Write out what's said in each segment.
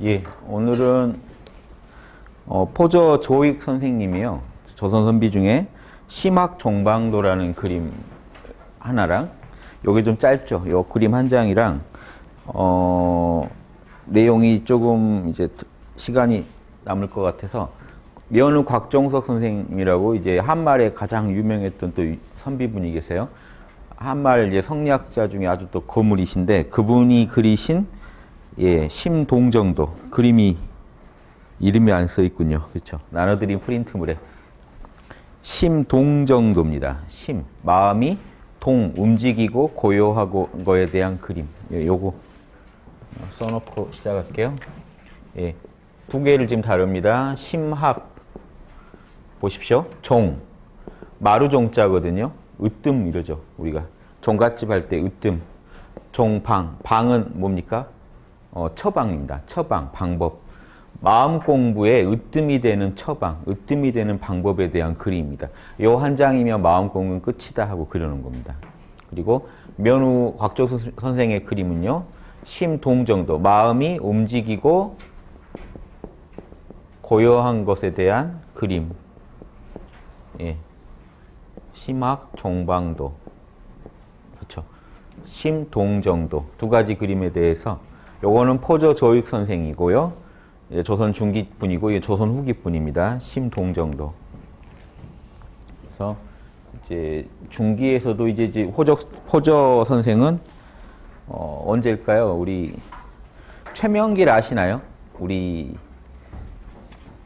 예, 오늘은 포저 조익 선생님이요. 조선 선비 중에 심학 종방도라는 그림 하나랑 요게 좀 짧죠. 요 그림 한 장이랑 내용이 조금 이제 시간이 남을 것 같아서 면후 곽종석 선생님이라고 이제 한말에 가장 유명했던 또 선비분이 계세요. 한말 이제 성리학자 중에 아주 또 거물이신데 그분이 그리신 심동정도 그림이 이름이 안 써 있군요. 그렇죠? 나눠드린 프린트물에 심동정도입니다. 심 마음이 동 움직이고 고요하고 거에 대한 그림. 요거 써놓고 시작할게요. 예, 두 개를 지금 다룹니다. 심학 보십시오. 종 마루종자거든요. 으뜸 이러죠. 우리가 종갓집 할 때 으뜸. 종방 방은 뭡니까? 처방입니다. 처방 방법. 마음 공부에 으뜸이 되는 처방, 으뜸이 되는 방법에 대한 글입니다. 요 한 장이면 마음 공부는 끝이다 하고 그러는 겁니다. 그리고 면후 곽종석 선생의 그림은요. 심동정도, 마음이 움직이고 고요한 것에 대한 그림. 예. 심학 종방도. 그렇죠. 심동정도. 두 가지 그림에 대해서 요거는 포저 조익 선생이고요. 조선 중기 분이고 조선 후기 분입니다. 심동정도. 그래서 이제 중기에서도 이제 포저 선생은 언제일까요? 우리 최명길 아시나요? 우리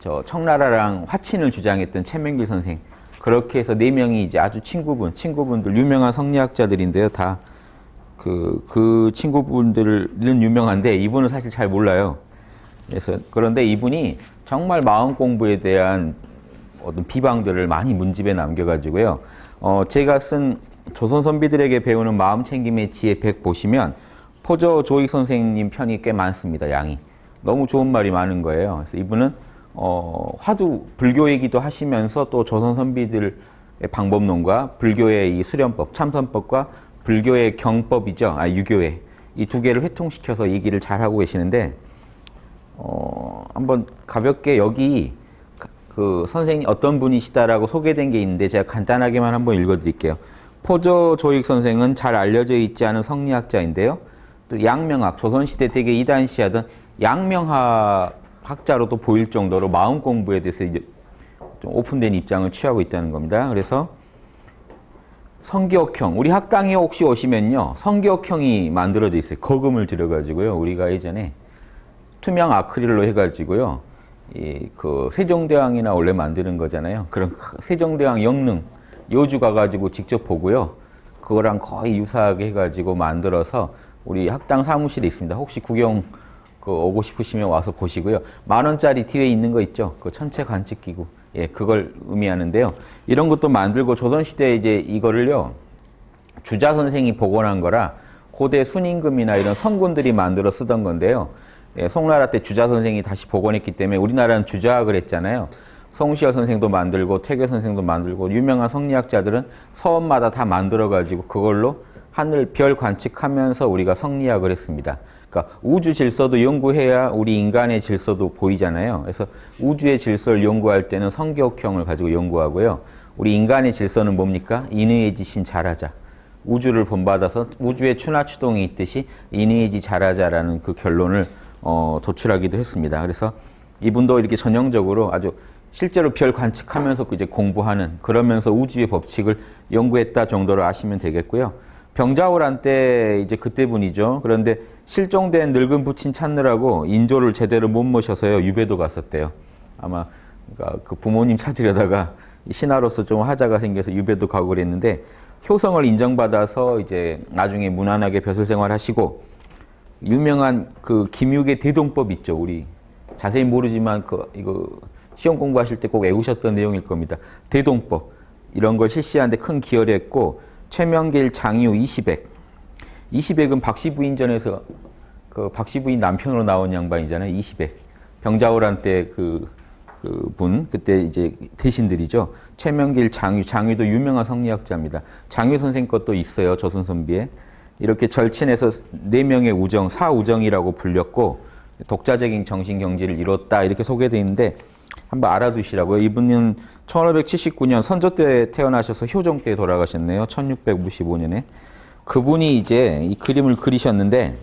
저 청나라랑 화친을 주장했던 최명길 선생. 그렇게 해서 네 명이 이제 아주 친구분들 유명한 성리학자들인데요. 다 그 친구분들은 유명한데 이분은 사실 잘 몰라요. 그래서 그런데 이분이 정말 마음 공부에 대한 어떤 비방들을 많이 문집에 남겨가지고요. 제가 쓴 조선 선비들에게 배우는 마음 챙김의 지혜 100 보시면 포저 조익 선생님 편이 꽤 많습니다. 양이 너무 좋은 말이 많은 거예요. 그래서 이분은 화두 불교이기도 하시면서 또 조선 선비들의 방법론과 불교의 이 수련법, 참선법과 불교의 경법이죠. 유교의 이 두 개를 회통시켜서 얘기를 잘 하고 계시는데 한번 가볍게 여기 그 선생님 어떤 분이시다라고 소개된 게 있는데 제가 간단하게만 한번 읽어드릴게요. 포저 조익 선생은 잘 알려져 있지 않은 성리학자인데요. 또 양명학, 조선시대 되게 이단시하던 양명학 학자로도 보일 정도로 마음 공부에 대해서 이제 좀 오픈된 입장을 취하고 있다는 겁니다. 그래서 성기옥형, 우리 학당에 혹시 오시면요, 성기옥형이 만들어져 있어요. 거금을 들여가지고요. 우리가 예전에 투명 아크릴로 해가지고요, 그 세종대왕이나 원래 만드는 거잖아요. 그런 세종대왕 영릉 여주 가가지고 직접 보고요, 그거랑 거의 유사하게 해가지고 만들어서 우리 학당 사무실에 있습니다. 혹시 구경 오고 싶으시면 와서 보시고요. 10,000원짜리 뒤에 있는 거 있죠? 그 천체 관측기구. 예, 그걸 의미하는데요. 이런 것도 만들고 조선시대에 이제 이거를요, 주자 선생이 복원한 거라 고대 순임금이나 이런 성군들이 만들어 쓰던 건데요. 예, 송나라 때 주자 선생이 다시 복원했기 때문에 우리나라는 주자학을 했잖아요. 송시열 선생도 만들고 퇴계 선생도 만들고 유명한 성리학자들은 서원마다 다 만들어가지고 그걸로 하늘 별 관측하면서 우리가 성리학을 했습니다. 그러니까 우주 질서도 연구해야 우리 인간의 질서도 보이잖아요. 그래서 우주의 질서를 연구할 때는 성기옥형을 가지고 연구하고요. 우리 인간의 질서는 뭡니까? 인의해지신 잘하자. 우주를 본받아서 우주에 추나추동이 있듯이 인의해지 잘하자라는 그 결론을 도출하기도 했습니다. 그래서 이분도 이렇게 전형적으로 아주 실제로 별 관측하면서 이제 공부하는, 그러면서 우주의 법칙을 연구했다 정도로 아시면 되겠고요. 병자호란 때 이제 그때 분이죠. 그런데 실종된 늙은 부친 찾느라고 인조를 제대로 못 모셔서요, 유배도 갔었대요. 아마 그러니까 그 부모님 찾으려다가 신하로서 좀 하자가 생겨서 유배도 가고 그랬는데 효성을 인정받아서 이제 나중에 무난하게 벼슬 생활하시고, 유명한 그 김육의 대동법 있죠. 우리 자세히 모르지만 이거 시험 공부하실 때 꼭 외우셨던 내용일 겁니다. 대동법 이런 걸 실시하는데 큰 기여를 했고, 최명길 장유 이시백은 박씨 부인전에서 그 박씨 부인 남편으로 나온 양반이잖아요. 이시백. 병자호란 때 분 그때 이제 대신들이죠. 최명길 장유도 유명한 성리학자입니다. 장유 선생 것도 있어요. 조선 선비에. 이렇게 절친해서 4명의 우정, 사우정이라고 불렸고, 독자적인 정신경지를 이뤘다 이렇게 소개되어 있는데 한번 알아두시라고요. 이분은 1579년 선조 때 태어나셔서 효종 때 돌아가셨네요. 1655년에. 그분이 이제 이 그림을 그리셨는데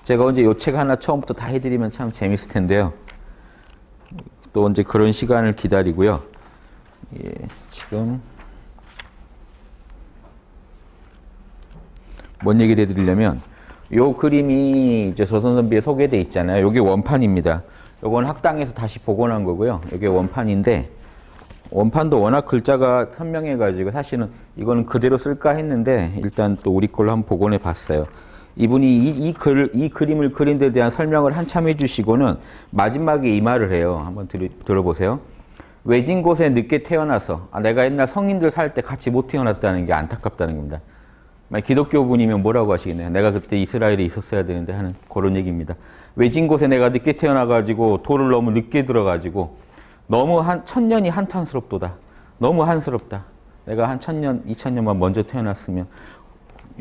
제가 언제 요 책 하나 처음부터 다 해드리면 참 재밌을 텐데요. 또 언제 그런 시간을 기다리고요. 예, 지금 뭔 얘기를 해드리려면 요 그림이 이제 조선선비에 소개돼 있잖아요. 요게 원판입니다. 요건 학당에서 다시 복원한 거고요. 요게 원판인데 원판도 워낙 글자가 선명해가지고 사실은 이거는 그대로 쓸까 했는데 일단 또 우리 걸로 한번 복원해 봤어요. 이분이 이 그림을 그린 데 대한 설명을 한참 해주시고는 마지막에 이 말을 해요. 한번 들어보세요. 외진 곳에 늦게 태어나서 내가 옛날 성인들 살 때 같이 못 태어났다는 게 안타깝다는 겁니다. 기독교 분이면 뭐라고 하시겠네요. 내가 그때 이스라엘에 있었어야 되는데 하는 그런 얘기입니다. 외진 곳에 내가 늦게 태어나가지고 돌을 너무 늦게 들어가지고 너무 1000년이 한탄스럽도다. 너무 한스럽다. 내가 한 1000년, 2000년만 먼저 태어났으면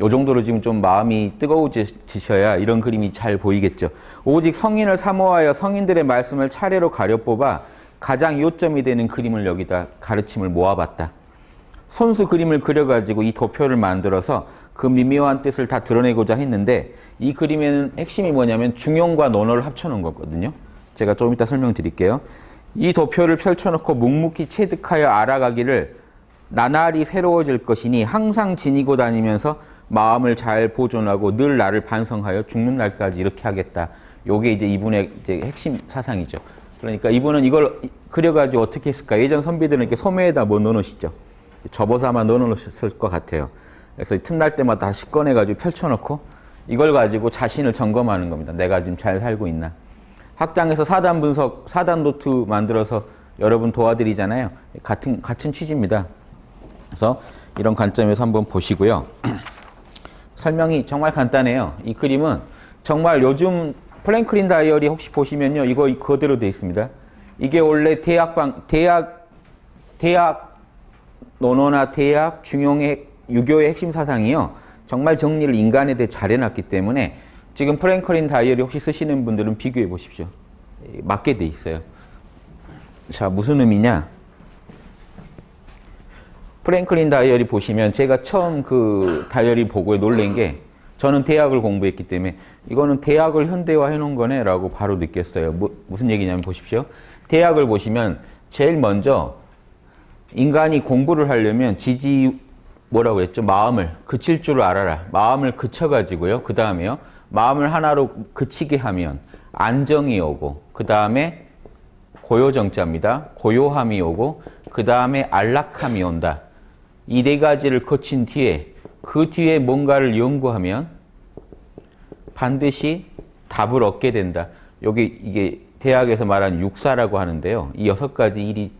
요 정도로 지금 좀 마음이 뜨거워지셔야 이런 그림이 잘 보이겠죠. 오직 성인을 사모하여 성인들의 말씀을 차례로 가려뽑아 가장 요점이 되는 그림을 여기다 가르침을 모아봤다. 손수 그림을 그려가지고 이 도표를 만들어서 그 미묘한 뜻을 다 드러내고자 했는데 이 그림에는 핵심이 뭐냐면 중용과 논어를 합쳐놓은 거거든요. 제가 좀 이따 설명드릴게요. 이 도표를 펼쳐놓고 묵묵히 체득하여 알아가기를 나날이 새로워질 것이니 항상 지니고 다니면서 마음을 잘 보존하고 늘 나를 반성하여 죽는 날까지 이렇게 하겠다. 요게 이제 이분의 이제 핵심 사상이죠. 그러니까 이분은 이걸 그려가지고 어떻게 했을까? 예전 선비들은 이렇게 소매에다 뭐 넣어놓으시죠. 접어서 아마 넣어놓으셨을 것 같아요. 그래서 틈날 때마다 다시 꺼내가지고 펼쳐놓고 이걸 가지고 자신을 점검하는 겁니다. 내가 지금 잘 살고 있나? 학당에서 사단 분석, 사단 노트 만들어서 여러분 도와드리잖아요. 같은 취지입니다. 그래서 이런 관점에서 한번 보시고요. 설명이 정말 간단해요. 이 그림은 정말 요즘 프랭클린 다이어리 혹시 보시면요. 이거 그대로 되어 있습니다. 이게 원래 대학 논어나 대학 중용의 유교의 핵심 사상이요. 정말 정리를 인간에 대해 잘 해놨기 때문에 지금 프랭클린 다이어리 혹시 쓰시는 분들은 비교해 보십시오. 맞게 돼 있어요. 자, 무슨 의미냐? 프랭클린 다이어리 보시면 제가 처음 그 다이어리 보고 놀란 게 저는 대학을 공부했기 때문에 이거는 대학을 현대화해 놓은 거네 라고 바로 느꼈어요. 무슨 얘기냐면 보십시오. 대학을 보시면 제일 먼저 인간이 공부를 하려면 뭐라고 했죠? 마음을 그칠 줄 알아라. 마음을 그쳐가지고요. 그 다음에요. 마음을 하나로 그치게 하면 안정이 오고 그 다음에 고요정자입니다. 고요함이 오고 그 다음에 안락함이 온다. 이 네 가지를 거친 뒤에 그 뒤에 뭔가를 연구하면 반드시 답을 얻게 된다. 이게 대학에서 말하는 육사라고 하는데요. 이 6가지 일이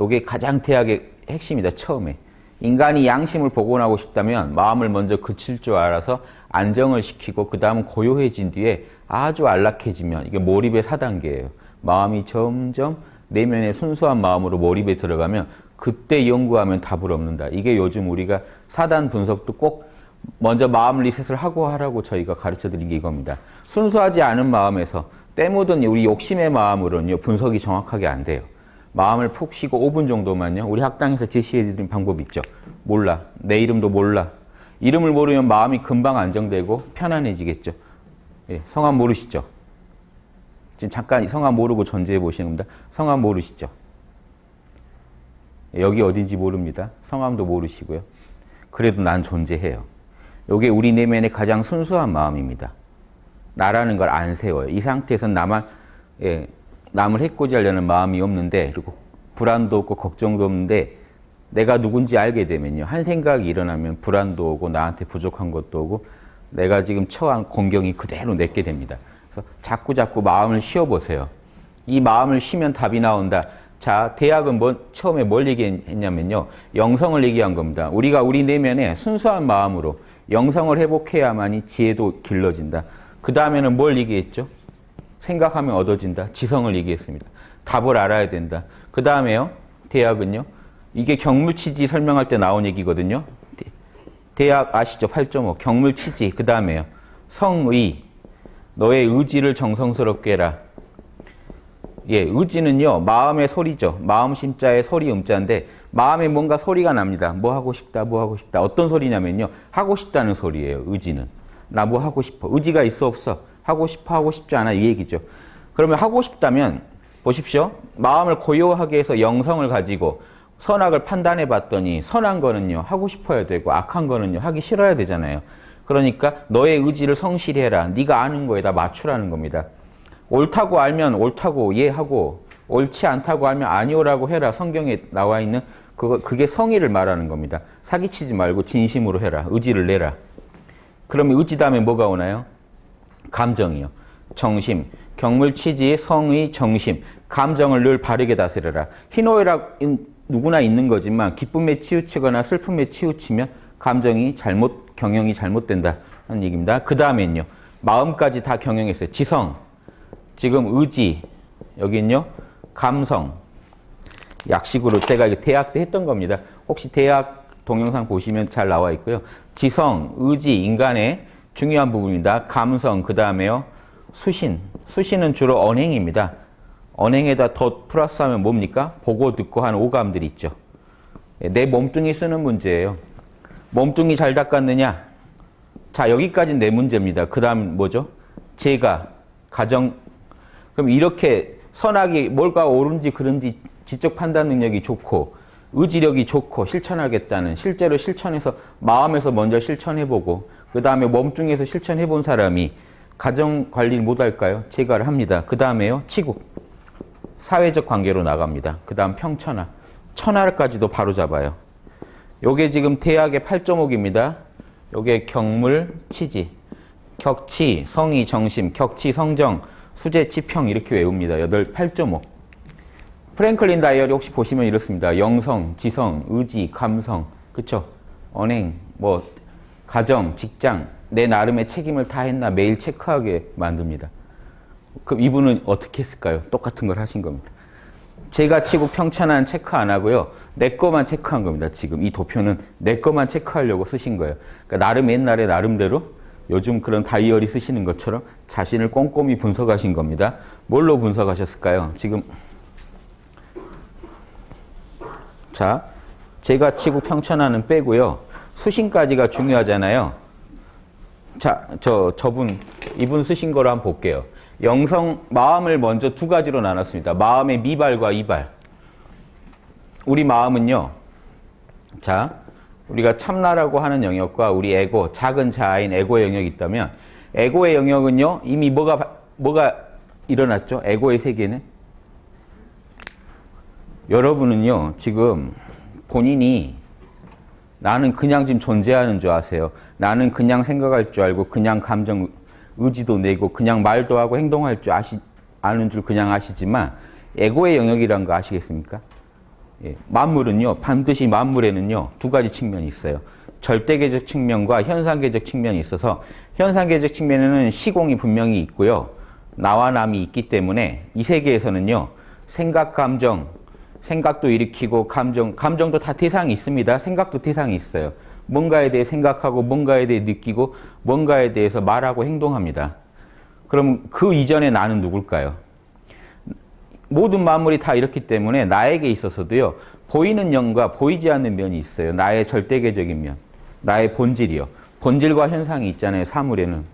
이게 가장 대학의 핵심이다. 처음에. 인간이 양심을 복원하고 싶다면 마음을 먼저 그칠 줄 알아서 안정을 시키고 그 다음 고요해진 뒤에 아주 안락해지면 이게 몰입의 4단계예요. 마음이 점점 내면의 순수한 마음으로 몰입에 들어가면 그때 연구하면 답을 얻는다. 이게 요즘 우리가 4단 분석도 꼭 먼저 마음 리셋을 하라고 저희가 가르쳐드린 게 이겁니다. 순수하지 않은 마음에서 때 묻은 우리 욕심의 마음으로는요 분석이 정확하게 안 돼요. 마음을 푹 쉬고 5분 정도만요. 우리 학당에서 제시해드린 방법 있죠. 몰라. 내 이름도 몰라. 이름을 모르면 마음이 금방 안정되고 편안해지겠죠. 예, 성함 모르시죠? 지금 잠깐 성함 모르고 전제해 보시는 겁니다. 성함 모르시죠? 여기 어딘지 모릅니다. 성함도 모르시고요. 그래도 난 존재해요. 이게 우리 내면의 가장 순수한 마음입니다. 나라는 걸 안 세워요. 이 상태에서 남을 해코지 하려는 마음이 없는데 그리고 불안도 없고 걱정도 없는데 내가 누군지 알게 되면요. 한 생각이 일어나면 불안도 오고 나한테 부족한 것도 오고 내가 지금 처한 공경이 그대로 내게 됩니다. 그래서 자꾸 마음을 쉬어보세요. 이 마음을 쉬면 답이 나온다. 자, 대학은 처음에 뭘 얘기했냐면요. 영성을 얘기한 겁니다. 우리가 우리 내면에 순수한 마음으로 영성을 회복해야만이 지혜도 길러진다. 그 다음에는 뭘 얘기했죠? 생각하면 얻어진다. 지성을 얘기했습니다. 답을 알아야 된다. 그 다음에요. 대학은요. 이게 경물치지 설명할 때 나온 얘기거든요. 대학 아시죠? 8.5. 경물치지. 그 다음에요. 성의, 너의 의지를 정성스럽게 해라. 예, 의지는요, 마음의 소리죠. 마음 심자에 소리 음자인데, 마음에 뭔가 소리가 납니다. 뭐 하고 싶다, 뭐 하고 싶다. 어떤 소리냐면요, 하고 싶다는 소리예요, 의지는. 나 뭐 하고 싶어. 의지가 있어, 없어? 하고 싶어, 하고 싶지 않아, 이 얘기죠. 그러면 하고 싶다면, 보십시오. 마음을 고요하게 해서 영성을 가지고 선악을 판단해 봤더니, 선한 거는요, 하고 싶어야 되고, 악한 거는요, 하기 싫어야 되잖아요. 그러니까, 너의 의지를 성실히 해라. 네가 아는 거에다 맞추라는 겁니다. 옳다고 알면 옳다고 이해하고 옳지 않다고 알면 아니오라고 해라. 성경에 나와 있는 그게 성의를 말하는 겁니다. 사기치지 말고 진심으로 해라. 의지를 내라. 그러면 의지 다음에 뭐가 오나요? 감정이요. 정심, 경물치지, 성의, 정심. 감정을 늘 바르게 다스려라. 희노애락 누구나 있는 거지만 기쁨에 치우치거나 슬픔에 치우치면 감정이 경영이 잘못된다 하는 얘기입니다. 그 다음엔요. 마음까지 다 경영했어요. 지성. 지금 의지, 여기는요, 감성. 약식으로 제가 대학 때 했던 겁니다. 혹시 대학 동영상 보시면 잘 나와 있고요. 지성, 의지, 인간의 중요한 부분입니다. 감성, 그 다음에요, 수신. 수신은 주로 언행입니다. 언행에다 더 플러스하면 뭡니까? 보고 듣고 하는 오감들이 있죠. 내 몸뚱이 쓰는 문제예요. 몸뚱이 잘 닦았느냐? 자, 여기까지는 내 문제입니다. 그 다음 뭐죠? 재가, 가정. 그럼 이렇게 선악이 뭘가 옳은지 그른지 지적 판단 능력이 좋고 의지력이 좋고 실천하겠다는 실제로 실천해서 마음에서 먼저 실천해보고 그 다음에 몸뚱이에서 실천해본 사람이 가정 관리를 못할까요? 재가를 합니다. 그 다음에요. 치국. 사회적 관계로 나갑니다. 그 다음 평천하. 천하까지도 바로 잡아요. 요게 지금 대학의 8조목입니다. 요게 경물, 치지. 격치, 성의, 정심, 격치, 성정, 수재, 치평 이렇게 외웁니다. 8조목. 프랭클린 다이어리 혹시 보시면 이렇습니다. 영성, 지성, 의지, 감성, 그쵸? 언행, 가정, 직장, 내 나름의 책임을 다 했나 매일 체크하게 만듭니다. 그럼 이분은 어떻게 했을까요? 똑같은 걸 하신 겁니다. 제가 치고 평천한 체크 안 하고요. 내 거만 체크한 겁니다. 지금 이 도표는 내 거만 체크하려고 쓰신 거예요. 그러니까 옛날에 나름대로 요즘 그런 다이어리 쓰시는 것처럼 자신을 꼼꼼히 분석하신 겁니다. 뭘로 분석하셨을까요? 지금 자, 제가 치고 평천하는 빼고요. 수신까지가 중요하잖아요. 자, 이분 쓰신 거로 한번 볼게요. 영성, 마음을 먼저 두 가지로 나눴습니다. 마음의 미발과 이발. 우리 마음은요. 자, 우리가 참나라고 하는 영역과 우리 에고, 작은 자아인 에고의 영역이 있다면 에고의 영역은요. 이미 뭐가 일어났죠? 에고의 세계는? 여러분은요. 지금 본인이 나는 그냥 지금 존재하는 줄 아세요. 나는 그냥 생각할 줄 알고 그냥 감정, 의지도 내고 그냥 말도 하고 행동할 줄 아는 줄 그냥 아시지만 에고의 영역이라는 거 아시겠습니까? 예, 만물은요. 반드시 만물에는요. 두 가지 측면이 있어요. 절대계적 측면과 현상계적 측면이 있어서 현상계적 측면에는 시공이 분명히 있고요. 나와 남이 있기 때문에 이 세계에서는요. 생각, 감정, 생각도 일으키고 감정도 다 대상이 있습니다. 생각도 대상이 있어요. 뭔가에 대해 생각하고 뭔가에 대해 느끼고 뭔가에 대해서 말하고 행동합니다. 그럼 그 이전에 나는 누굴까요? 모든 만물이 다 이렇기 때문에 나에게 있어서도요. 보이는 면과 보이지 않는 면이 있어요. 나의 절대계적인 면. 나의 본질이요. 본질과 현상이 있잖아요. 사물에는.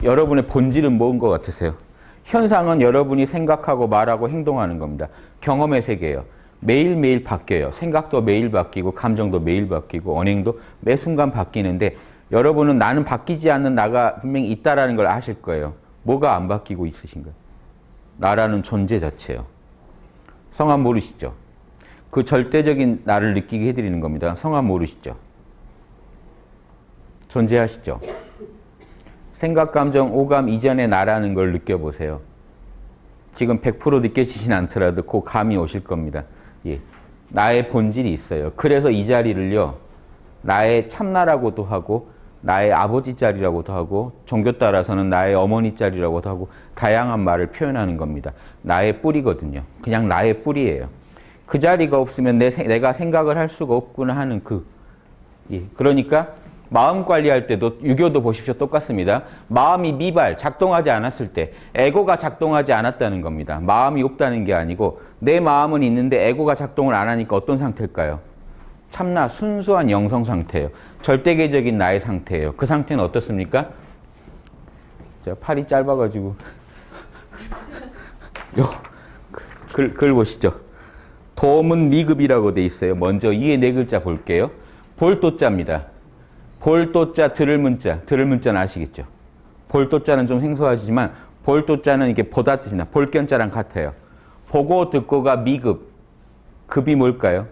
여러분의 본질은 뭔 것 같으세요? 현상은 여러분이 생각하고 말하고 행동하는 겁니다. 경험의 세계예요. 매일매일 바뀌어요. 생각도 매일 바뀌고 감정도 매일 바뀌고 언행도 매 순간 바뀌는데 여러분은 나는 바뀌지 않는 나가 분명히 있다라는 걸 아실 거예요. 뭐가 안 바뀌고 있으신가요? 나라는 존재 자체예요. 성함 모르시죠? 그 절대적인 나를 느끼게 해드리는 겁니다. 성함 모르시죠? 존재하시죠? 생각, 감정, 오감 이전의 나라는 걸 느껴보세요. 지금 100% 느껴지진 않더라도 그 감이 오실 겁니다. 예. 나의 본질이 있어요. 그래서 이 자리를요. 나의 참나라고도 하고 나의 아버지 자리라고도 하고 종교 따라서는 나의 어머니 자리라고도 하고 다양한 말을 표현하는 겁니다. 나의 뿌리거든요. 그냥 나의 뿌리예요. 그 자리가 없으면 내가 생각을 할 수가 없구나 하는 예. 그러니까 마음 관리할 때도 유교도 보십시오. 똑같습니다. 마음이 미발, 작동하지 않았을 때 에고가 작동하지 않았다는 겁니다. 마음이 없다는 게 아니고 내 마음은 있는데 에고가 작동을 안 하니까 어떤 상태일까요? 참나 순수한 영성 상태예요. 절대계적인 나의 상태예요. 그 상태는 어떻습니까? 제가 팔이 짧아가지고 글 보시죠. 도문 미급이라고 돼 있어요. 먼저 이의 네 글자 볼게요. 볼도자입니다. 볼도자 들을 문자. 들을 문자는 아시겠죠? 볼도자는 좀 생소하지만 볼도자는 이렇게 보다 뜻입니다. 볼견자랑 같아요. 보고 듣고가 미급. 급이 뭘까요?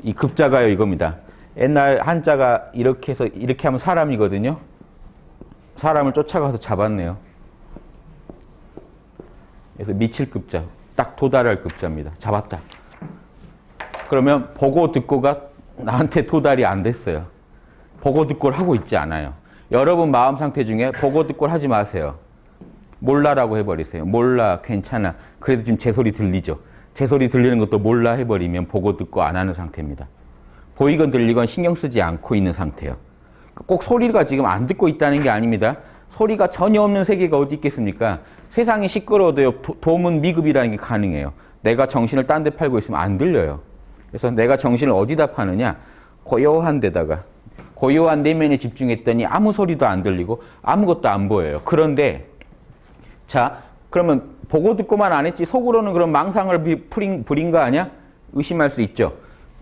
이 급자가요 이겁니다. 옛날 한자가 이렇게 해서 이렇게 하면 사람이거든요. 사람을 쫓아가서 잡았네요. 그래서 미칠 급자. 딱 도달할 급자입니다. 잡았다. 그러면 보고 듣고가 나한테 도달이 안 됐어요. 보고 듣고를 하고 있지 않아요. 여러분 마음 상태 중에 보고 듣고를 하지 마세요. 몰라라고 해버리세요. 몰라, 괜찮아. 그래도 지금 제 소리 들리죠. 제 소리 들리는 것도 몰라 해버리면 보고 듣고 안 하는 상태입니다. 보이건 들리건 신경 쓰지 않고 있는 상태예요. 꼭 소리가 지금 안 듣고 있다는 게 아닙니다. 소리가 전혀 없는 세계가 어디 있겠습니까? 세상이 시끄러워도요. 도문 미급이라는 게 가능해요. 내가 정신을 딴 데 팔고 있으면 안 들려요. 그래서 내가 정신을 어디다 파느냐? 고요한 데다가. 고요한 내면에 집중했더니 아무 소리도 안 들리고 아무것도 안 보여요. 그런데 자 그러면 보고 듣고만 안 했지 속으로는 그런 망상을 부린 거 아니야? 의심할 수 있죠.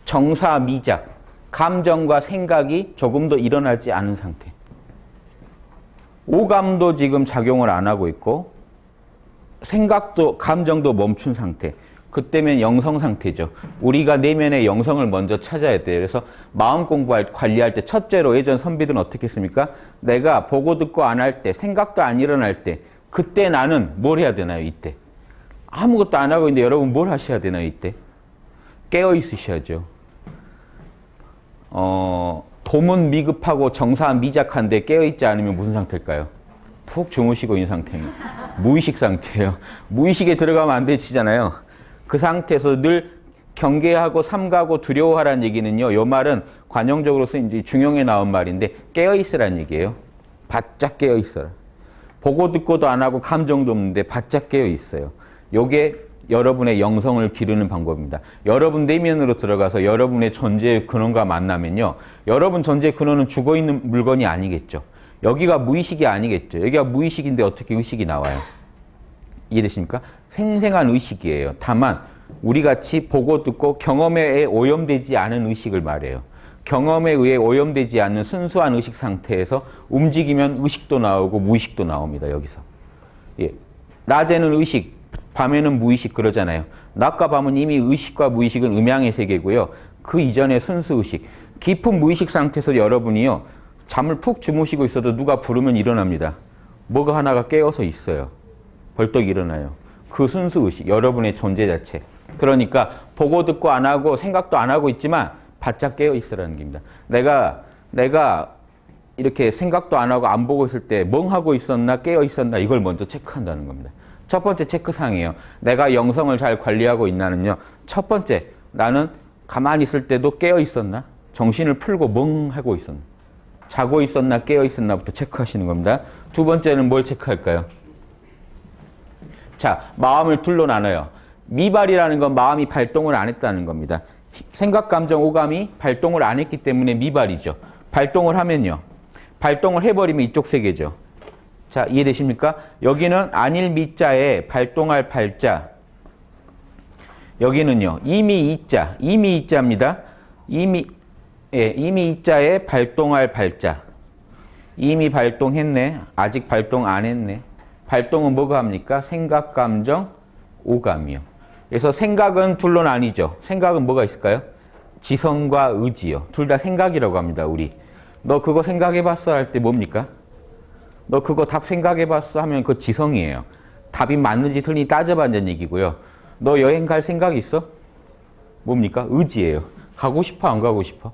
정사미작. 감정과 생각이 조금 더 일어나지 않은 상태. 오감도 지금 작용을 안 하고 있고 생각도 감정도 멈춘 상태. 그때면 영성 상태죠. 우리가 내면의 영성을 먼저 찾아야 돼요. 그래서 마음 관리할 때 첫째로 예전 선비들은 어떻게 했습니까? 내가 보고 듣고 안 할 때 생각도 안 일어날 때 그때 나는 뭘 해야 되나요? 이때 아무것도 안 하고 있는데 여러분 뭘 하셔야 되나요? 이때 깨어 있으셔야죠. 도문 미급하고 정사 미작한데 깨어있지 않으면 무슨 상태일까요? 푹 주무시고 있는 상태입니다. 무의식 상태예요. 무의식에 들어가면 안 되지잖아요. 그 상태에서 늘 경계하고 삼가고 두려워하라는 얘기는요. 이 말은 관용적으로 쓰인 중용에 나온 말인데 깨어있으라는 얘기예요. 바짝 깨어있어라. 보고 듣고도 안 하고 감정도 없는데 바짝 깨어있어요. 요게 여러분의 영성을 기르는 방법입니다. 여러분 내면으로 들어가서 여러분의 존재의 근원과 만나면요. 여러분 존재의 근원은 죽어있는 물건이 아니겠죠. 여기가 무의식이 아니겠죠. 여기가 무의식인데 어떻게 의식이 나와요? 이해되십니까? 생생한 의식이에요. 다만 우리 같이 보고 듣고 경험에 의해 오염되지 않은 의식을 말해요. 경험에 의해 오염되지 않는 순수한 의식 상태에서 움직이면 의식도 나오고 무의식도 나옵니다. 여기서. 예. 낮에는 의식, 밤에는 무의식 그러잖아요. 낮과 밤은 이미 의식과 무의식은 음양의 세계고요. 그 이전에 순수의식, 깊은 무의식 상태에서 여러분이요. 잠을 푹 주무시고 있어도 누가 부르면 일어납니다. 뭐가 하나가 깨어서 있어요. 벌떡 일어나요. 그 순수의식, 여러분의 존재 자체. 그러니까 보고 듣고 안 하고 생각도 안 하고 있지만 바짝 깨어 있으라는 겁니다. 내가 이렇게 생각도 안 하고 안 보고 있을 때 멍하고 있었나 깨어 있었나 이걸 먼저 체크한다는 겁니다. 첫 번째 체크사항이에요. 내가 영성을 잘 관리하고 있나는요. 첫 번째, 나는 가만히 있을 때도 깨어 있었나? 정신을 풀고 멍하고 있었나? 자고 있었나 깨어 있었나부터 체크하시는 겁니다. 두 번째는 뭘 체크할까요? 자, 마음을 둘로 나눠요. 미발이라는 건 마음이 발동을 안 했다는 겁니다. 생각, 감정, 오감이 발동을 안 했기 때문에 미발이죠. 발동을 하면요. 발동을 해버리면 이쪽 세계죠. 자, 이해되십니까? 여기는 아닐 미자에 발동할 발자. 여기는요. 이미 이자. 이미 이자입니다. 이미 이자에 발동할 발자. 이미 발동했네. 아직 발동 안 했네. 발동은 뭐가 합니까? 생각, 감정, 오감이요. 그래서 생각은 둘로 나뉘죠. 생각은 뭐가 있을까요? 지성과 의지요. 둘 다 생각이라고 합니다. 우리. 너 그거 생각해봤어? 할 때 뭡니까? 너 그거 답 생각해봤어? 하면 그거 지성이에요. 답이 맞는지 틀린지 따져봤는 얘기고요. 너 여행 갈 생각 있어? 뭡니까? 의지예요. 가고 싶어? 안 가고 싶어?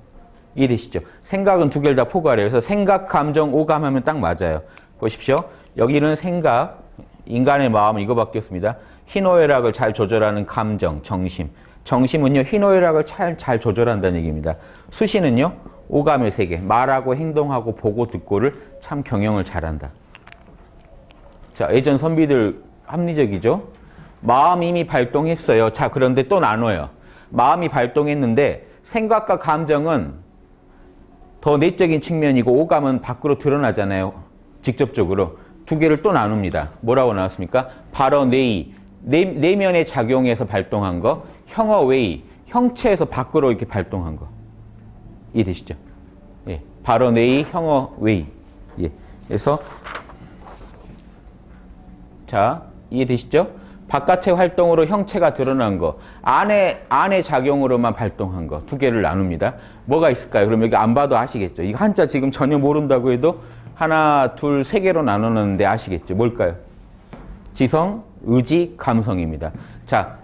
이해되시죠? 생각은 두 개를 다 포괄해요. 그래서 생각, 감정, 오감 하면 딱 맞아요. 보십시오. 여기는 생각, 인간의 마음은 이거밖에 없습니다. 희노애락을 잘 조절하는 감정, 정심. 정심은요, 희노애락을 잘 조절한다는 얘기입니다. 수시는요, 오감의 세계. 말하고 행동하고 보고 듣고를 참 경영을 잘한다. 자, 예전 선비들 합리적이죠? 마음 이미 발동했어요. 자, 그런데 또 나눠요. 마음이 발동했는데 생각과 감정은 더 내적인 측면이고 오감은 밖으로 드러나잖아요. 직접적으로. 두 개를 또 나눕니다. 뭐라고 나왔습니까? 발어, 내의. 내면의 작용에서 발동한 거, 형어, 외의. 형체에서 밖으로 이렇게 발동한 거. 이해되시죠? 예. 발어, 내의, 형어, 외의. 예. 그래서 자, 이해되시죠? 바깥의 활동으로 형체가 드러난 거, 안의 작용으로만 발동한 거, 두 개를 나눕니다. 뭐가 있을까요? 그럼 여기 안 봐도 아시겠죠? 이거 한자 지금 전혀 모른다고 해도 하나, 둘, 세 개로 나누는데 아시겠죠? 뭘까요? 지성, 의지, 감성입니다. 자,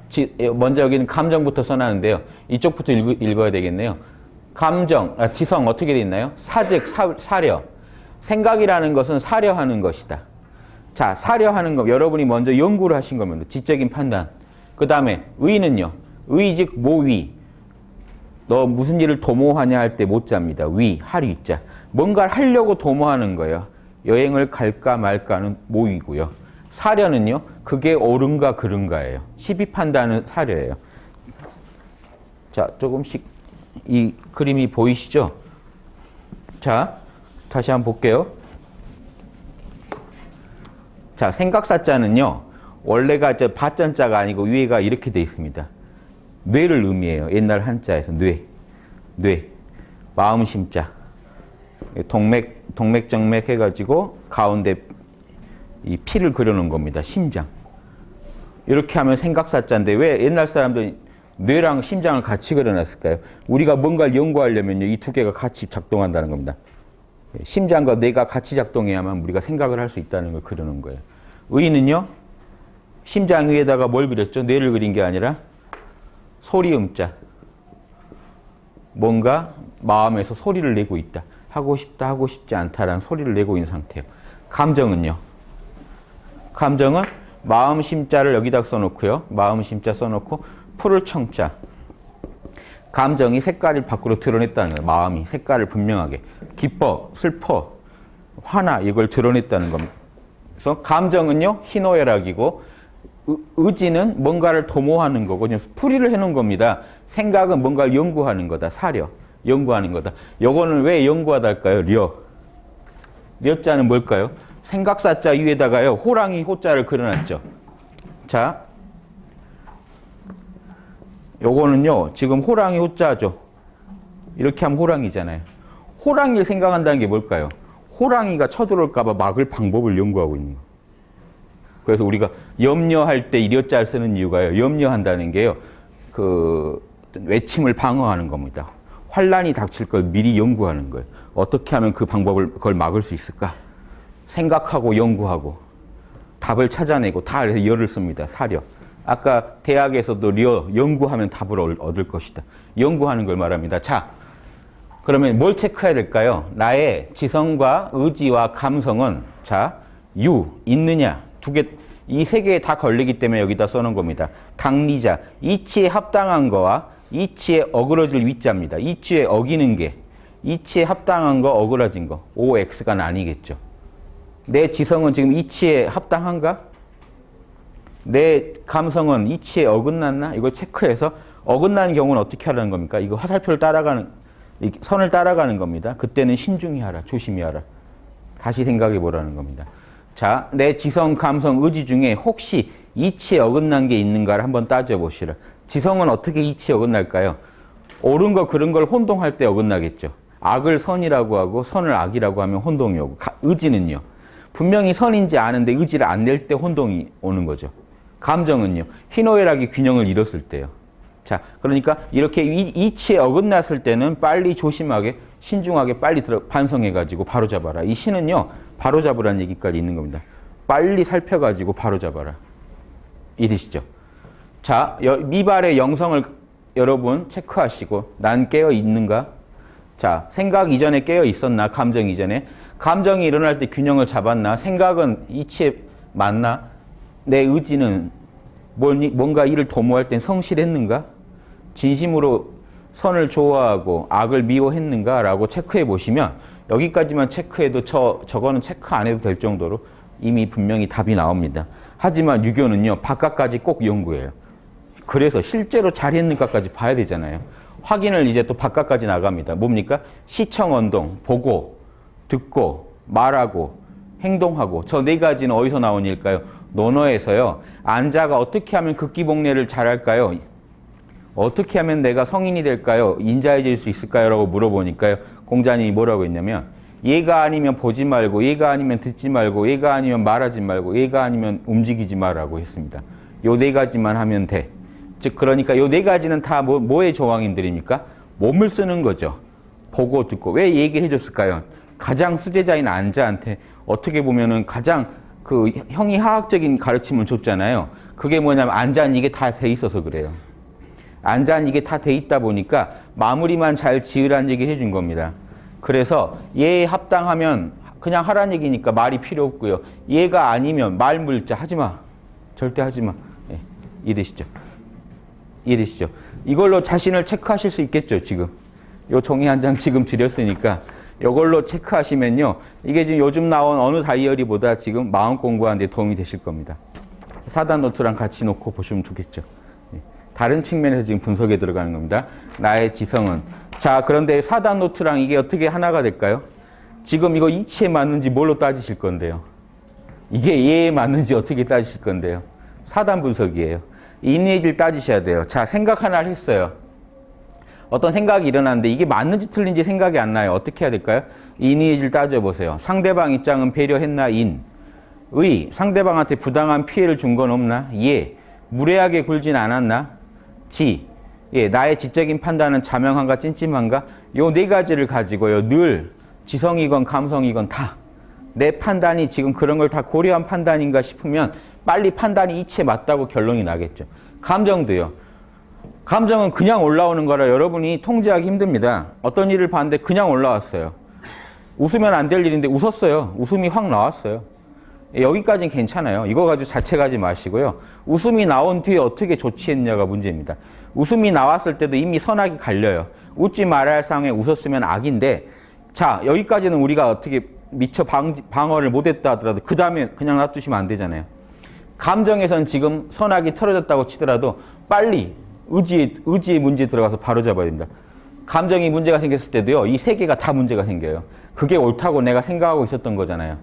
먼저 여기는 감정부터 써놨는데요. 이쪽부터 읽어야 되겠네요. 지성 어떻게 돼 있나요? 사즉, 사려. 생각이라는 것은 사려하는 것이다. 자, 사려하는 거 여러분이 먼저 연구를 하신 겁니다. 지적인 판단. 그 다음에 의는요. 의즉 모위. 너 무슨 일을 도모하냐 할 때 모자입니다. 위, 할 위자. 뭔가를 하려고 도모하는 거예요. 여행을 갈까 말까는 모위고요. 사려는요. 그게 옳은가 그른가예요. 시비 판단은 사려예요. 자, 조금씩 이 그림이 보이시죠? 자, 다시 한번 볼게요. 자, 생각사자는요. 원래가 밭전자가 아니고 위에가 이렇게 돼 있습니다. 뇌를 의미해요. 옛날 한자에서 뇌. 마음심자. 동맥정맥 해가지고 가운데 이 피를 그려놓은 겁니다. 심장. 이렇게 하면 생각사자인데 왜 옛날 사람들이 뇌랑 심장을 같이 그려놨을까요? 우리가 뭔가를 연구하려면요. 이 두 개가 같이 작동한다는 겁니다. 심장과 뇌가 같이 작동해야만 우리가 생각을 할 수 있다는 걸 그려놓은 거예요. 의는요. 심장 위에다가 뭘 그렸죠? 뇌를 그린 게 아니라 소리음자. 뭔가 마음에서 소리를 내고 있다. 하고 싶다, 하고 싶지 않다라는 소리를 내고 있는 상태예요. 감정은요. 감정은 마음 심자를 여기다 써놓고요. 마음 심자 써놓고 풀을 청자. 감정이 색깔을 밖으로 드러냈다는 거예요. 마음이 색깔을 분명하게. 기뻐, 슬퍼, 화나 이걸 드러냈다는 겁니다. 그래서 감정은요. 희노애락이고 의지는 뭔가를 도모하는 거고 풀이를 해놓은 겁니다. 생각은 뭔가를 연구하는 거다. 사려. 연구하는 거다. 요거는 왜 연구하다 할까요? 려자는 뭘까요? 생각사자 위에다가요. 호랑이 호자를 그려놨죠. 자, 요거는요. 지금 호랑이 호자죠. 이렇게 하면 호랑이잖아요. 호랑이를 생각한다는 게 뭘까요? 호랑이가 쳐들어올까 봐 막을 방법을 연구하고 있는 거예요. 그래서 우리가 염려할 때 이려자를 쓰는 이유가요. 염려한다는 게요. 그 외침을 방어하는 겁니다. 환란이 닥칠 걸 미리 연구하는 거예요. 어떻게 하면 그걸 막을 수 있을까? 생각하고 연구하고 답을 찾아내고 다 그래서 열을 씁니다. 사려. 아까 대학에서도 연구하면 답을 얻을 것이다. 연구하는 걸 말합니다. 자, 그러면 뭘 체크해야 될까요? 나의 지성과 의지와 감성은 있느냐? 이 세 개에 다 걸리기 때문에 여기다 써놓은 겁니다. 당리자, 이치에 합당한 거와 이치에 어그러질 위자입니다. 이치에 어기는 게, 이치에 합당한 거, 어그러진 거. OX가 아니겠죠. 내 지성은 지금 이치에 합당한가? 내 감성은 이치에 어긋났나? 이걸 체크해서 어긋나는 경우는 어떻게 하라는 겁니까? 이거 화살표를 선을 따라가는 겁니다. 그때는 신중히 하라, 조심히 하라. 다시 생각해 보라는 겁니다. 자, 내 지성, 감성, 의지 중에 혹시 이치에 어긋난 게 있는가를 한번 따져보시라. 지성은 어떻게 이치에 어긋날까요? 옳은 거 그런 걸 혼동할 때 어긋나겠죠. 악을 선이라고 하고 선을 악이라고 하면 혼동이 오고. 의지는요. 분명히 선인지 아는데 의지를 안 낼 때 혼동이 오는 거죠. 감정은요. 희노애락이 균형을 잃었을 때요. 자, 그러니까 이렇게 이치에 어긋났을 때는 빨리 조심하게 신중하게 빨리 반성해가지고 바로잡아라. 이 시는요. 바로잡으라는 얘기까지 있는 겁니다. 빨리 살펴가지고 바로잡아라. 이해되시죠? 자, 미발의 영성을 여러분 체크하시고 난 깨어 있는가? 자, 생각 이전에 깨어 있었나? 감정 이전에? 감정이 일어날 때 균형을 잡았나? 생각은 이치에 맞나? 내 의지는 뭔가 일을 도모할 땐 성실했는가? 진심으로 선을 좋아하고 악을 미워했는가라고 체크해 보시면 여기까지만 체크해도 저거는 체크 안 해도 될 정도로 이미 분명히 답이 나옵니다. 하지만 유교는요, 바깥까지 꼭 연구해요. 그래서 실제로 잘했는가까지 봐야 되잖아요. 확인을 이제 또 바깥까지 나갑니다. 뭡니까? 시청언동, 보고, 듣고, 말하고, 행동하고. 저 네 가지는 어디서 나온 일일까요? 논어에서요. 안자가 어떻게 하면 극기복례를 잘할까요? 어떻게 하면 내가 성인이 될까요? 인자해질 수 있을까요? 라고 물어보니까요. 공자님이 뭐라고 했냐면 얘가 아니면 보지 말고, 얘가 아니면 듣지 말고, 얘가 아니면 말하지 말고, 얘가 아니면 움직이지 말라고 했습니다. 요 네 가지만 하면 돼. 즉 그러니까 요 네 가지는 다 뭐의 조항인들입니까? 몸을 쓰는 거죠. 보고 듣고. 왜 얘기를 해줬을까요? 가장 수제자인 안자한테 어떻게 보면은 가장 그 형이하학적인 가르침을 줬잖아요. 그게 뭐냐면 안자는 이게 다 돼 있어서 그래요. 안자는 이게 다 돼 있다 보니까 마무리만 잘 지으라는 얘기를 해준 겁니다. 그래서 얘에 합당하면 그냥 하라는 얘기니까 말이 필요 없고요. 얘가 아니면 말물자 하지 마. 절대 하지 마. 네, 이해되시죠? 이해되시죠? 이걸로 자신을 체크하실 수 있겠죠, 지금. 요 종이 한 장 지금 드렸으니까 이걸로 체크하시면요. 이게 지금 요즘 나온 어느 다이어리보다 지금 마음 공부하는 데 도움이 되실 겁니다. 사단 노트랑 같이 놓고 보시면 좋겠죠. 다른 측면에서 지금 분석에 들어가는 겁니다. 나의 지성은. 자, 그런데 사단 노트랑 이게 어떻게 하나가 될까요? 지금 이거 이치에 맞는지 뭘로 따지실 건데요? 이게 예에 맞는지 어떻게 따지실 건데요? 사단 분석이에요. 인의질 따지셔야 돼요. 자, 생각 하나를 했어요. 어떤 생각이 일어났는데 이게 맞는지 틀린지 생각이 안 나요. 어떻게 해야 될까요? 인의질 따져보세요. 상대방 입장은 배려했나? 인. 의. 상대방한테 부당한 피해를 준 건 없나? 예. 무례하게 굴진 않았나? 지. 예. 나의 지적인 판단은 자명한가 찜찜한가? 요 네 가지를 가지고요. 늘 지성이건 감성이건 다 내 판단이 지금 그런 걸 다 고려한 판단인가 싶으면 빨리 판단이 이치에 맞다고 결론이 나겠죠. 감정도요. 감정은 그냥 올라오는 거라 여러분이 통제하기 힘듭니다. 어떤 일을 봤는데 그냥 올라왔어요. 웃으면 안 될 일인데 웃었어요. 웃음이 확 나왔어요. 여기까지는 괜찮아요. 이거 가지고 자책하지 마시고요. 웃음이 나온 뒤에 어떻게 조치했냐가 문제입니다. 웃음이 나왔을 때도 이미 선악이 갈려요. 웃지 말아야 할 상황에 웃었으면 악인데, 자, 여기까지는 우리가 어떻게 미처 방어를 못했다 하더라도 그 다음에 그냥 놔두시면 안 되잖아요. 감정에선 지금 선악이 틀어졌다고 치더라도 빨리 의지의 문제에 들어가서 바로 잡아야 됩니다. 감정이 문제가 생겼을 때도요, 이 세 개가 다 문제가 생겨요. 그게 옳다고 내가 생각하고 있었던 거잖아요.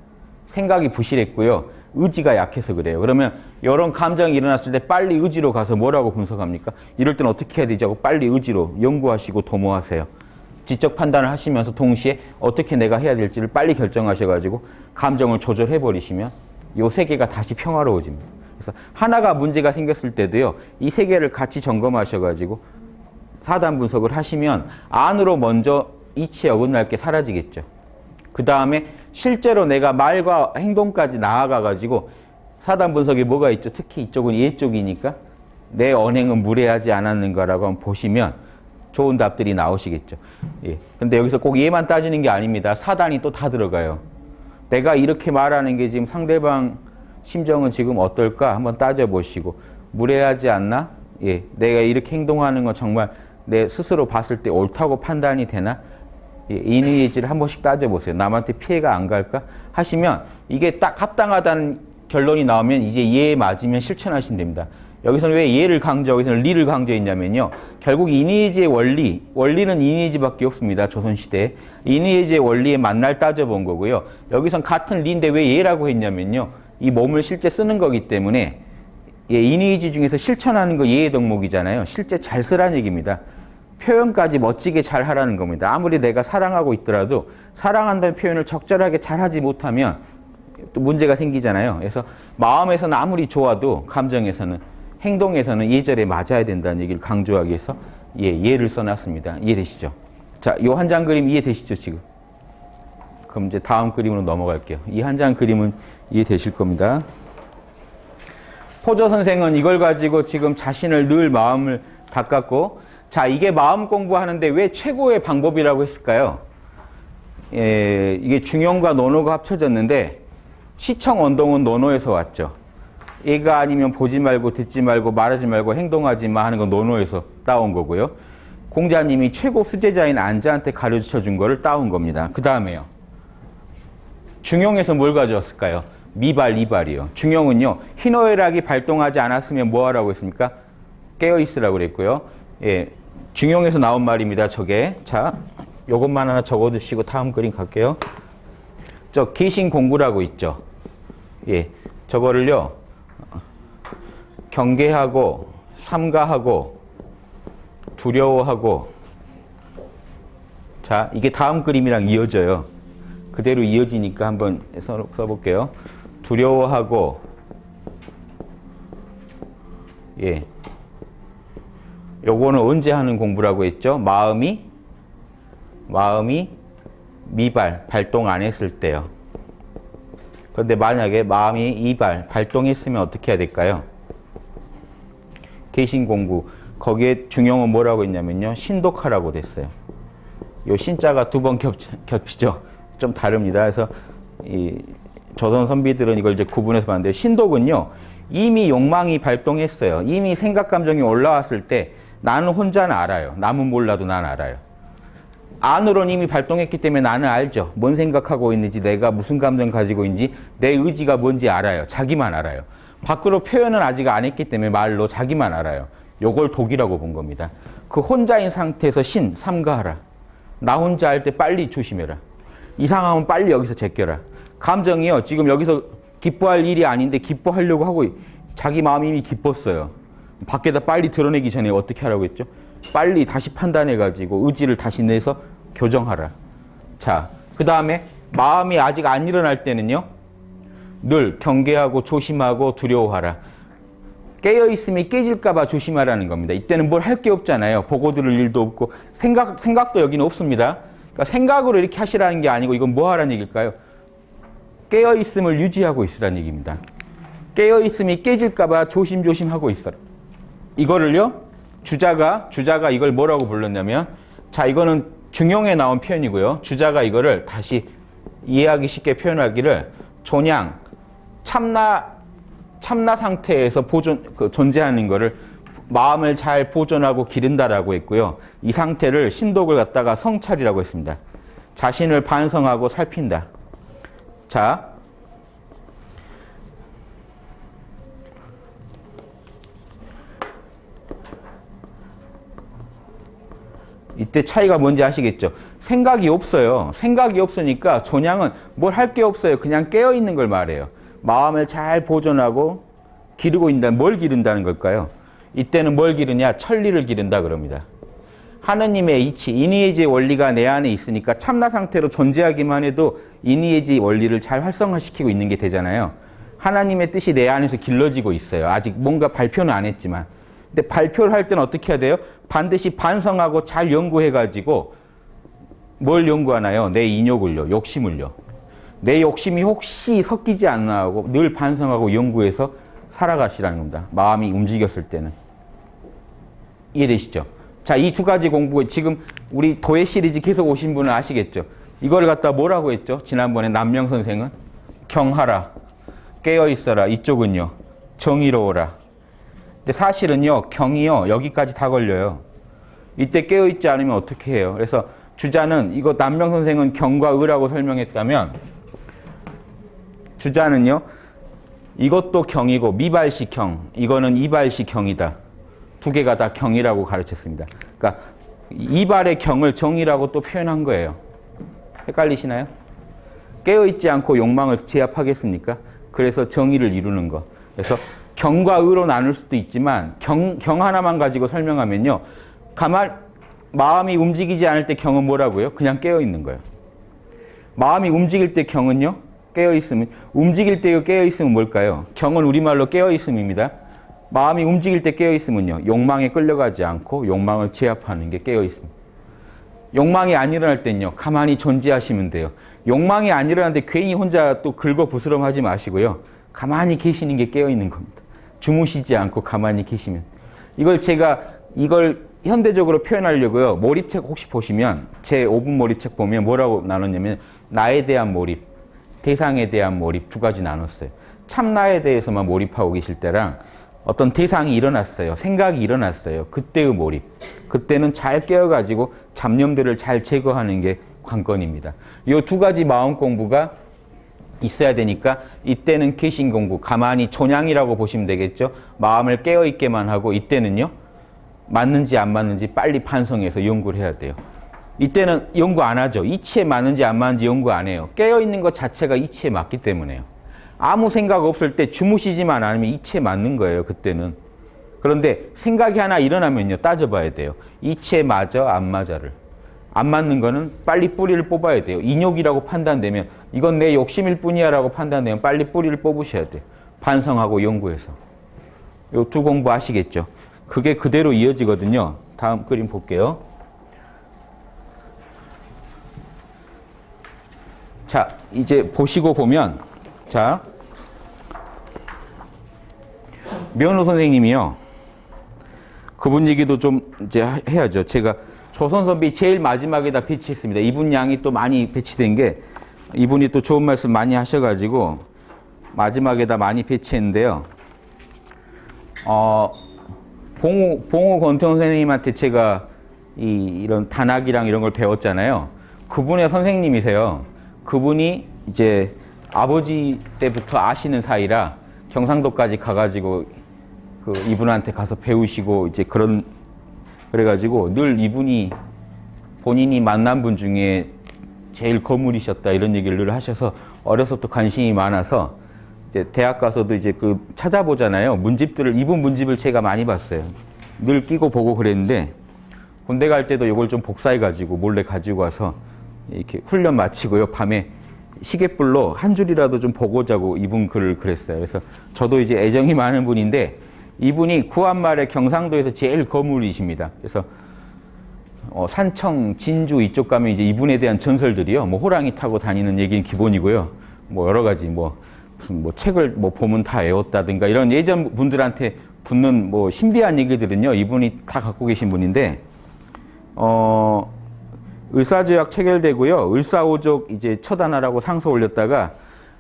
생각이 부실했고요. 의지가 약해서 그래요. 그러면 이런 감정이 일어났을 때 빨리 의지로 가서 뭐라고 분석합니까? 이럴 땐 어떻게 해야 되지 하고 빨리 의지로 연구하시고 도모하세요. 지적 판단을 하시면서 동시에 어떻게 내가 해야 될지를 빨리 결정하셔가지고 감정을 조절해버리시면 이 세 개가 다시 평화로워집니다. 그래서 하나가 문제가 생겼을 때도요, 이 세 개를 같이 점검하셔가지고 사단 분석을 하시면 안으로 먼저 이치에 어긋날 게 사라지겠죠. 그 다음에 실제로 내가 말과 행동까지 나아가가지고 사단 분석에 뭐가 있죠? 특히 이쪽은 예 쪽이니까 내 언행은 무례하지 않았는가라고 한번 보시면 좋은 답들이 나오시겠죠. 예. 근데 여기서 꼭 예만 따지는 게 아닙니다. 사단이 또 다 들어가요. 내가 이렇게 말하는 게 지금 상대방 심정은 지금 어떨까? 한번 따져보시고 무례하지 않나? 예. 내가 이렇게 행동하는 건 정말 내 스스로 봤을 때 옳다고 판단이 되나? 예. 인의의지를 한 번씩 따져보세요. 남한테 피해가 안 갈까? 하시면 이게 딱 합당하다는 결론이 나오면 이제 예에 맞으면 실천하시면 됩니다. 여기서는 왜 예를 강조하고 여기서는 리를 강조했냐면요. 결국 인의의지의 원리는 인의의지밖에 없습니다. 조선시대에. 인의의지의 원리에 만날 따져본 거고요. 여기선 같은 리인데 왜 예라고 했냐면요. 이 몸을 실제 쓰는 거기 때문에 예, 인의의지 중에서 실천하는 거 예의 덕목이잖아요. 실제 잘 쓰라는 얘기입니다. 표현까지 멋지게 잘 하라는 겁니다. 아무리 내가 사랑하고 있더라도 사랑한다는 표현을 적절하게 잘 하지 못하면 또 문제가 생기잖아요. 그래서 마음에서는 아무리 좋아도 감정에서는 행동에서는 예절에 맞아야 된다는 얘기를 강조하기 위해서 예를 써놨습니다. 이해되시죠? 자, 이 한 장 그림 이해되시죠, 지금? 그럼 이제 다음 그림으로 넘어갈게요. 이 한 장 그림은 이해되실 겁니다. 포저 선생은 이걸 가지고 지금 자신을 늘 마음을 닦았고, 자, 이게 마음 공부하는데 왜 최고의 방법이라고 했을까요? 예, 이게 중용과 논어가 합쳐졌는데, 시청 언동은 논어에서 왔죠. 얘가 아니면 보지 말고 듣지 말고 말하지 말고 행동하지 마 하는 건 논어에서 따온 거고요. 공자님이 최고 수제자인 안자한테 가르쳐 준 거를 따온 겁니다. 그 다음에요. 중용에서 뭘 가져왔을까요? 미발, 이발이요. 중용은요, 희노애락이 발동하지 않았으면 뭐 하라고 했습니까? 깨어있으라고 그랬고요. 예, 중용에서 나온 말입니다. 저게. 자, 요것만 하나 적어두시고 다음 그림 갈게요. 저 기신공구라고 있죠. 예, 저거를요, 경계하고, 삼가하고, 두려워하고, 자, 이게 다음 그림이랑 이어져요. 그대로 이어지니까 한번 써볼게요. 두려워하고, 예, 요거는 언제 하는 공부라고 했죠? 마음이 미발, 발동 안 했을 때요. 그런데 만약에 마음이 이발, 발동했으면 어떻게 해야 될까요? 개신공구. 거기에 중용은 뭐라고 했냐면요. 신독하라고 됐어요. 요 신자가 두 번 겹치죠. 좀 다릅니다. 그래서 이 조선 선비들은 이걸 이제 구분해서 봤는데, 신독은요, 이미 욕망이 발동했어요. 이미 생각 감정이 올라왔을 때 나는 혼자는 알아요. 남은 몰라도 난 알아요. 안으로는 이미 발동했기 때문에 나는 알죠. 뭔 생각하고 있는지, 내가 무슨 감정 가지고 있는지, 내 의지가 뭔지 알아요. 자기만 알아요. 밖으로 표현은 아직 안 했기 때문에 말로 자기만 알아요. 요걸 독이라고 본 겁니다. 그 혼자인 상태에서 삼가하라. 나 혼자 할 때 빨리 조심해라. 이상하면 빨리 여기서 제껴라. 감정이요, 지금 여기서 기뻐할 일이 아닌데 기뻐하려고 하고 자기 마음이 이미 기뻤어요. 밖에다 빨리 드러내기 전에 어떻게 하라고 했죠? 빨리 다시 판단해가지고 의지를 다시 내서 교정하라. 자, 그 다음에 마음이 아직 안 일어날 때는요, 늘 경계하고 조심하고 두려워하라. 깨어있음이 깨질까봐 조심하라는 겁니다. 이때는 뭘 할 게 없잖아요. 보고 들을 일도 없고 생각도 여기는 없습니다. 그러니까 생각으로 이렇게 하시라는 게 아니고 이건 뭐 하라는 얘기일까요? 깨어있음을 유지하고 있으라는 얘기입니다. 깨어있음이 깨질까봐 조심조심 하고 있어라. 이거를요, 주자가 이걸 뭐라고 불렀냐면, 자, 이거는 중용에 나온 표현이고요. 주자가 이거를 다시 이해하기 쉽게 표현하기를 존양, 참나 상태에서 존재하는 거를 마음을 잘 보존하고 기른다라고 했고요. 이 상태를 신독을 갖다가 성찰이라고 했습니다. 자신을 반성하고 살핀다. 자, 이때 차이가 뭔지 아시겠죠? 생각이 없어요. 생각이 없으니까 존양은 뭘 할 게 없어요. 그냥 깨어있는 걸 말해요. 마음을 잘 보존하고 기르고 있다. 뭘 기른다는 걸까요? 이때는 뭘 기르냐? 천리를 기른다 그럽니다. 하느님의 이치, 이니에지의 원리가 내 안에 있으니까 참나 상태로 존재하기만 해도 이니에지 원리를 잘 활성화시키고 있는 게 되잖아요. 하나님의 뜻이 내 안에서 길러지고 있어요. 아직 뭔가 발표는 안 했지만. 근데 발표를 할 때는 어떻게 해야 돼요? 반드시 반성하고 잘 연구해가지고 뭘 연구하나요? 내 인욕을요, 욕심을요. 내 욕심이 혹시 섞이지 않나 하고 늘 반성하고 연구해서 살아가시라는 겁니다. 마음이 움직였을 때는. 이해되시죠? 자, 이 두 가지 공부, 지금 우리 도예 시리즈 계속 오신 분은 아시겠죠? 이걸 갖다 뭐라고 했죠? 지난번에 남명 선생은 경하라, 깨어있어라. 이쪽은요, 정의로워라. 근데 사실은요, 경이요, 여기까지 다 걸려요. 이때 깨어있지 않으면 어떻게 해요? 그래서 주자는, 이거 남명 선생은 경과 의라고 설명했다면, 주자는요, 이것도 경이고 미발식 경, 이거는 이발식 경이다. 두 개가 다 경이라고 가르쳤습니다. 그러니까 이발의 경을 정이라고 또 표현한 거예요. 헷갈리시나요? 깨어있지 않고 욕망을 제압하겠습니까? 그래서 정의를 이루는 거. 그래서 경과 의로 나눌 수도 있지만 경 하나만 가지고 설명하면요, 마음이 움직이지 않을 때 경은 뭐라고요? 그냥 깨어있는 거예요. 마음이 움직일 때 경은요, 깨어있으면, 움직일 때 깨어있으면 뭘까요? 경은 우리말로 깨어있음입니다. 마음이 움직일 때 깨어있으면요, 욕망에 끌려가지 않고 욕망을 제압하는 게 깨어있음. 욕망이 안 일어날 땐요, 가만히 존재하시면 돼요. 욕망이 안 일어나는데 괜히 혼자 또 긁어부스럼하지 마시고요, 가만히 계시는 게 깨어있는 겁니다. 주무시지 않고 가만히 계시면. 이걸 현대적으로 표현하려고요, 몰입책 혹시 보시면, 제 5분 몰입책 보면 뭐라고 나눴냐면, 나에 대한 몰입, 대상에 대한 몰입 두 가지 나눴어요. 참나에 대해서만 몰입하고 계실 때랑 어떤 대상이 일어났어요. 생각이 일어났어요. 그때의 몰입. 그때는 잘 깨어가지고 잡념들을 잘 제거하는 게 관건입니다. 이 두 가지 마음 공부가 있어야 되니까 이때는 개신 공부, 가만히 존양이라고 보시면 되겠죠. 마음을 깨어있게만 하고 이때는요. 맞는지 안 맞는지 빨리 반성해서 연구를 해야 돼요. 이때는 연구 안 하죠. 이치에 맞는지 안 맞는지 연구 안 해요. 깨어있는 것 자체가 이치에 맞기 때문에요. 아무 생각 없을 때 주무시지만 않으면 이치에 맞는 거예요. 그때는. 그런데 생각이 하나 일어나면요. 따져봐야 돼요. 이치에 맞아 안 맞아를. 안 맞는 거는 빨리 뿌리를 뽑아야 돼요. 인욕이라고 판단되면 이건 내 욕심일 뿐이야 라고 판단되면 빨리 뿌리를 뽑으셔야 돼요. 반성하고 연구해서. 요 두 공부 아시겠죠? 그게 그대로 이어지거든요. 다음 그림 볼게요. 자, 이제 보시고 보면, 자, 면호 선생님이요. 그분 얘기도 좀 이제 해야죠. 제가 조선 선비 제일 마지막에다 배치했습니다. 이분 양이 또 많이 배치된 게 이분이 또 좋은 말씀 많이 하셔가지고 마지막에다 많이 배치했는데요. 봉우 권태원 선생님한테 제가 이런 단학이랑 이런 걸 배웠잖아요. 그분의 선생님이세요. 그분이 이제 아버지 때부터 아시는 사이라 경상도까지 가가지고 그 이분한테 가서 배우시고 이제 그래가지고 늘 이분이 본인이 만난 분 중에 제일 거물이셨다 이런 얘기를 늘 하셔서 어려서부터 관심이 많아서 이제 대학 가서도 이제 그 찾아보잖아요. 문집들을, 이분 문집을 제가 많이 봤어요. 늘 끼고 보고 그랬는데 군대 갈 때도 이걸 좀 복사해가지고 몰래 가지고 와서 이렇게 훈련 마치고요. 밤에 시계불로 한 줄이라도 좀 보고 자고 이분 글을 그랬어요. 그래서 저도 이제 애정이 많은 분인데 이분이 구한말에 경상도에서 제일 거물이십니다. 그래서 산청, 진주 이쪽 가면 이제 이분에 대한 전설들이요. 뭐 호랑이 타고 다니는 얘기는 기본이고요. 뭐 여러 가지 무슨 책을 보면 다 외웠다든가 이런 예전 분들한테 붙는 신비한 얘기들은요. 이분이 다 갖고 계신 분인데 을사조약 체결되고요. 을사오족 이제 처단하라고 상소 올렸다가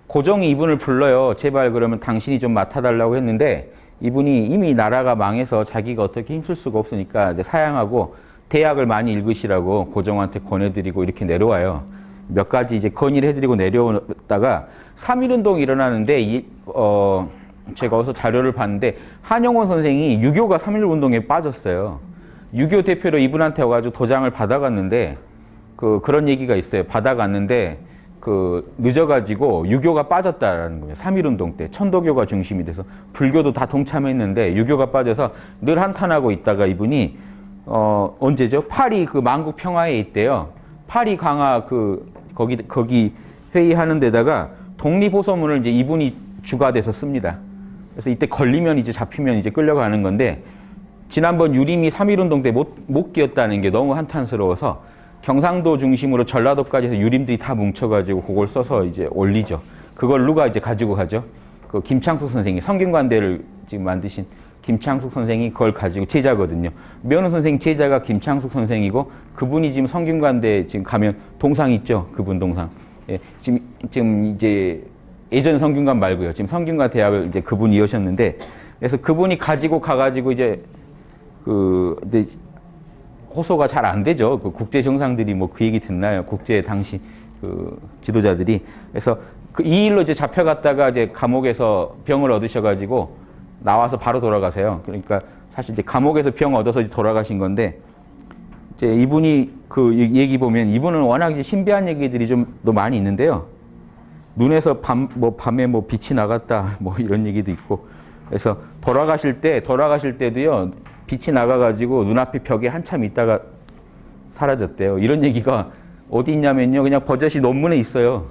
고종이 이분을 불러요. 제발 그러면 당신이 좀 맡아달라고 했는데 이분이 이미 나라가 망해서 자기가 어떻게 힘쓸 수가 없으니까 이제 사양하고 대학을 많이 읽으시라고 고종한테 권해드리고 이렇게 내려와요. 몇 가지 이제 건의를 해드리고 내려오다가 3.1운동이 일어나는데 제가 어디서 자료를 봤는데 한영원 선생이 유교가 3.1운동에 빠졌어요. 유교 대표로 이분한테 와가지고 도장을 받아갔는데 그런 얘기가 있어요. 받아갔는데 늦어가지고 유교가 빠졌다라는 거예요. 3.1운동 때 천도교가 중심이 돼서 불교도 다 동참했는데 유교가 빠져서 늘 한탄하고 있다가 이분이 언제죠? 파리 만국 평화에 있대요. 파리 강화 거기 회의하는 데다가 독립호소문을 이제 이분이 주가 돼서 씁니다. 그래서 이때 걸리면 이제 잡히면 이제 끌려가는 건데 지난번 유림이 3.1운동 때 못 끼었다는 게 너무 한탄스러워서 경상도 중심으로 전라도까지 해서 유림들이 다 뭉쳐가지고 그걸 써서 이제 올리죠. 그걸 누가 이제 가지고 가죠? 김창숙 선생이 성균관대를 지금 만드신 김창숙 선생이 그걸 가지고 제자거든요. 면호 선생 제자가 김창숙 선생이고 그분이 지금 성균관대 지금 가면 동상 있죠? 그분 동상. 예, 지금 이제 예전 성균관 말고요. 지금 성균관 대학을 이제 그분이 여셨는데 그래서 그분이 가지고 가가지고 이제 근데 호소가 잘 안 되죠. 국제 정상들이 그 얘기 듣나요? 국제 당시 지도자들이. 그래서 이 일로 이제 잡혀갔다가 이제 감옥에서 병을 얻으셔가지고 나와서 바로 돌아가세요. 그러니까 사실 이제 감옥에서 병 얻어서 돌아가신 건데 이제 이분이 얘기 보면 이분은 워낙 이제 신비한 얘기들이 좀 더 많이 있는데요. 눈에서 밤에 빛이 나갔다 이런 얘기도 있고 그래서 돌아가실 때도요. 빛이 나가가지고 눈앞에 벽에 한참 있다가 사라졌대요. 이런 얘기가 어디 있냐면요. 그냥 버젓이 논문에 있어요.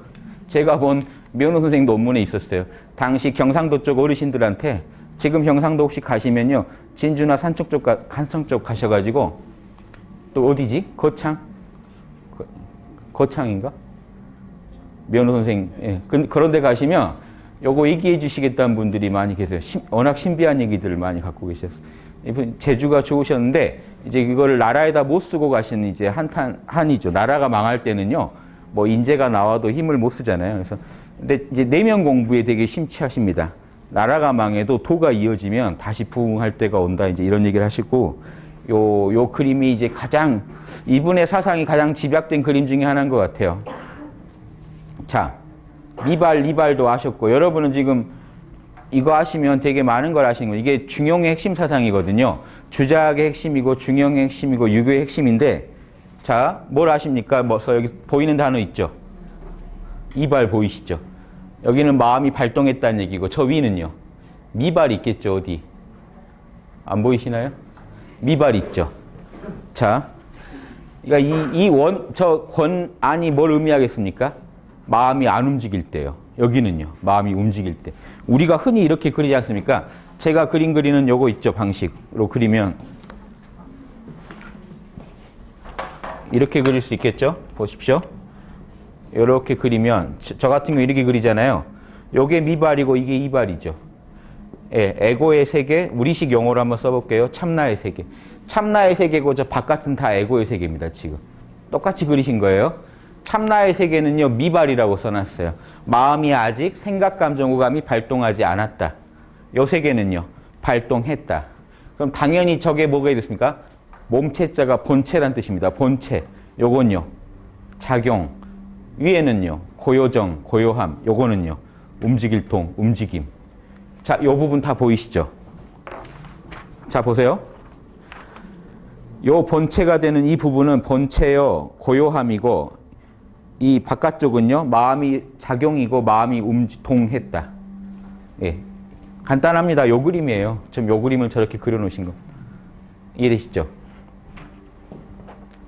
제가 본 면호 선생님 논문에 있었어요. 당시 경상도 쪽 어르신들한테 지금 경상도 혹시 가시면요. 진주나 산청 쪽 가셔가지고 또 어디지? 거창인가? 면호 선생. 예. 그런 데 가시면 요거 얘기해 주시겠다는 분들이 많이 계세요. 워낙 신비한 얘기들을 많이 갖고 계셔서. 이분 재주가 좋으셨는데 이제 이거를 나라에다 못 쓰고 가시는 이제 한이죠. 나라가 망할 때는요. 인재가 나와도 힘을 못 쓰잖아요. 그래서 근데 이제 내면 공부에 되게 심취하십니다. 나라가 망해도 도가 이어지면 다시 부흥할 때가 온다. 이제 이런 얘기를 하시고, 요 그림이 이제 가장, 이분의 사상이 가장 집약된 그림 중에 하나인 것 같아요. 자, 리발도 하셨고, 여러분은 지금 이거 하시면 되게 많은 걸 하시는 거예요. 이게 중용의 핵심 사상이거든요. 주자학의 핵심이고, 중용의 핵심이고, 유교의 핵심인데, 자, 뭘 아십니까? 여기 보이는 단어 있죠? 이발 보이시죠? 여기는 마음이 발동했다는 얘기고, 저 위는요? 미발 있겠죠, 어디? 안 보이시나요? 미발 있죠? 자, 그러니까 저 권안이 뭘 의미하겠습니까? 마음이 안 움직일 때요. 여기는요, 마음이 움직일 때. 우리가 흔히 이렇게 그리지 않습니까? 제가 그리는 요거 있죠, 방식으로 그리면. 이렇게 그릴 수 있겠죠? 보십시오. 이렇게 그리면, 저 같은 경우 이렇게 그리잖아요. 요게 미발이고 이게 이발이죠. 예, 에고의 세계, 우리식 용어로 한번 써볼게요. 참나의 세계. 참나의 세계고 저 바깥은 다 에고의 세계입니다, 지금. 똑같이 그리신 거예요. 참나의 세계는요, 미발이라고 써놨어요. 마음이 아직 생각, 감정, 오감이 발동하지 않았다. 요 세계는요, 발동했다. 그럼 당연히 저게 뭐가 됐습니까? 몸체자가 본체란 뜻입니다. 본체. 요건요, 작용. 위에는요, 고요정, 고요함. 요거는요, 움직일 통, 움직임. 자, 요 부분 다 보이시죠? 자, 보세요. 요 본체가 되는 이 부분은 본체요, 고요함이고, 이 바깥쪽은요, 마음이 작용이고, 마음이 동했다. 예. 간단합니다. 요 그림이에요. 지금 요 그림을 저렇게 그려놓으신 거. 이해되시죠?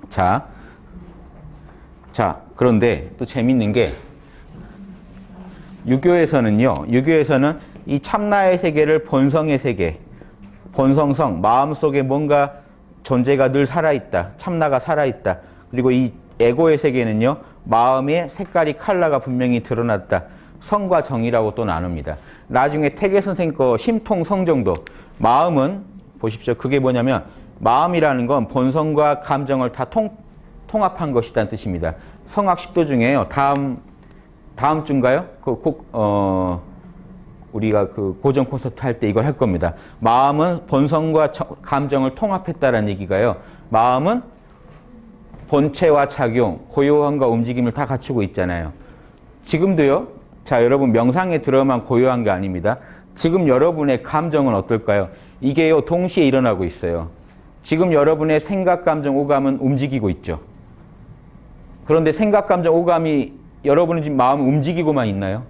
자, 그런데 또 재밌는 게, 유교에서는 이 참나의 세계를 본성의 세계, 본성성, 마음속에 뭔가 존재가 늘 살아있다. 참나가 살아있다. 그리고 이 에고의 세계는요, 마음의 색깔이 컬러가 분명히 드러났다. 성과 정이라고 또 나눕니다. 나중에 태계 선생 거 심통 성정도, 마음은 보십시오. 그게 뭐냐면 마음이라는 건 본성과 감정을 다 통합한 것이라는 뜻입니다. 성악 10도 중에요. 다음 주인가요? 우리가 그 고정 콘서트 할 때 이걸 할 겁니다. 마음은 본성과 감정을 통합했다라는 얘기가요. 마음은 본체와 작용, 고요함과 움직임을 다 갖추고 있잖아요. 지금도요. 자, 여러분 명상에 들어만 고요한 게 아닙니다. 지금 여러분의 감정은 어떨까요? 이게요, 동시에 일어나고 있어요. 지금 여러분의 생각, 감정, 오감은 움직이고 있죠. 그런데 생각, 감정, 오감이 여러분은 지금 마음을 움직이고만 있나요?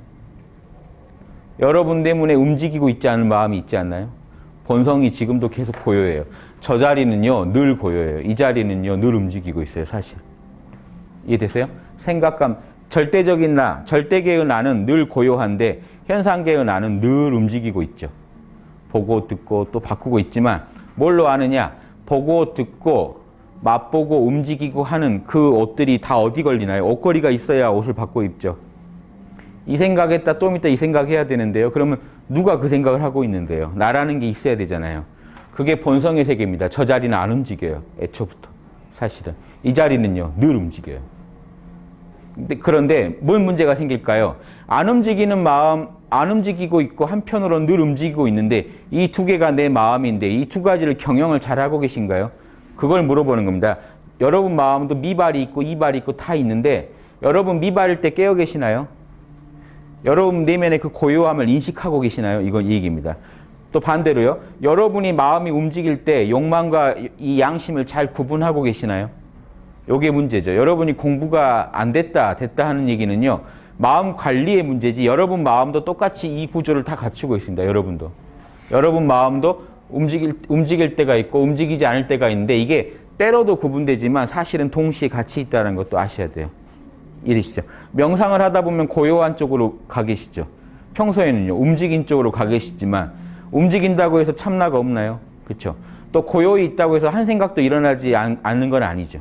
여러분 때문에 움직이고 있지 않은 마음이 있지 않나요? 본성이 지금도 계속 고요해요. 저 자리는요, 늘 고요해요. 이 자리는요, 늘 움직이고 있어요, 사실. 이해되세요? 생각감, 절대적인 나, 절대계의 나는 늘 고요한데 현상계의 나는 늘 움직이고 있죠. 보고 듣고 또 바꾸고 있지만 뭘로 아느냐? 보고 듣고 맛보고 움직이고 하는 그 옷들이 다 어디 걸리나요? 옷걸이가 있어야 옷을 바꿔 입죠. 이 생각했다 또 이따 이 생각해야 되는데요. 그러면 누가 그 생각을 하고 있는데요? 나라는 게 있어야 되잖아요. 그게 본성의 세계입니다. 저 자리는 안 움직여요. 애초부터. 사실은. 이 자리는요. 늘 움직여요. 그런데 뭔 문제가 생길까요? 안 움직이는 마음, 안 움직이고 있고 한편으로는 늘 움직이고 있는데 이 두 개가 내 마음인데 이 두 가지를 경영을 잘하고 계신가요? 그걸 물어보는 겁니다. 여러분 마음도 미발이 있고 이발이 있고 다 있는데 여러분 미발일 때 깨어 계시나요? 여러분 내면의 그 고요함을 인식하고 계시나요? 이건 이 얘기입니다. 또 반대로요. 여러분이 마음이 움직일 때 욕망과 이 양심을 잘 구분하고 계시나요? 요게 문제죠. 여러분이 공부가 안 됐다 하는 얘기는요. 마음 관리의 문제지 여러분 마음도 똑같이 이 구조를 다 갖추고 있습니다. 여러분도. 여러분 마음도 움직일 때가 있고 움직이지 않을 때가 있는데 이게 때로도 구분되지만 사실은 동시에 같이 있다는 것도 아셔야 돼요. 이해되시죠? 명상을 하다 보면 고요한 쪽으로 가 계시죠. 평소에는요. 움직인 쪽으로 가 계시지만 움직인다고 해서 참나가 없나요? 그렇죠? 또 고요히 있다고 해서 한 생각도 일어나지 않는 건 아니죠.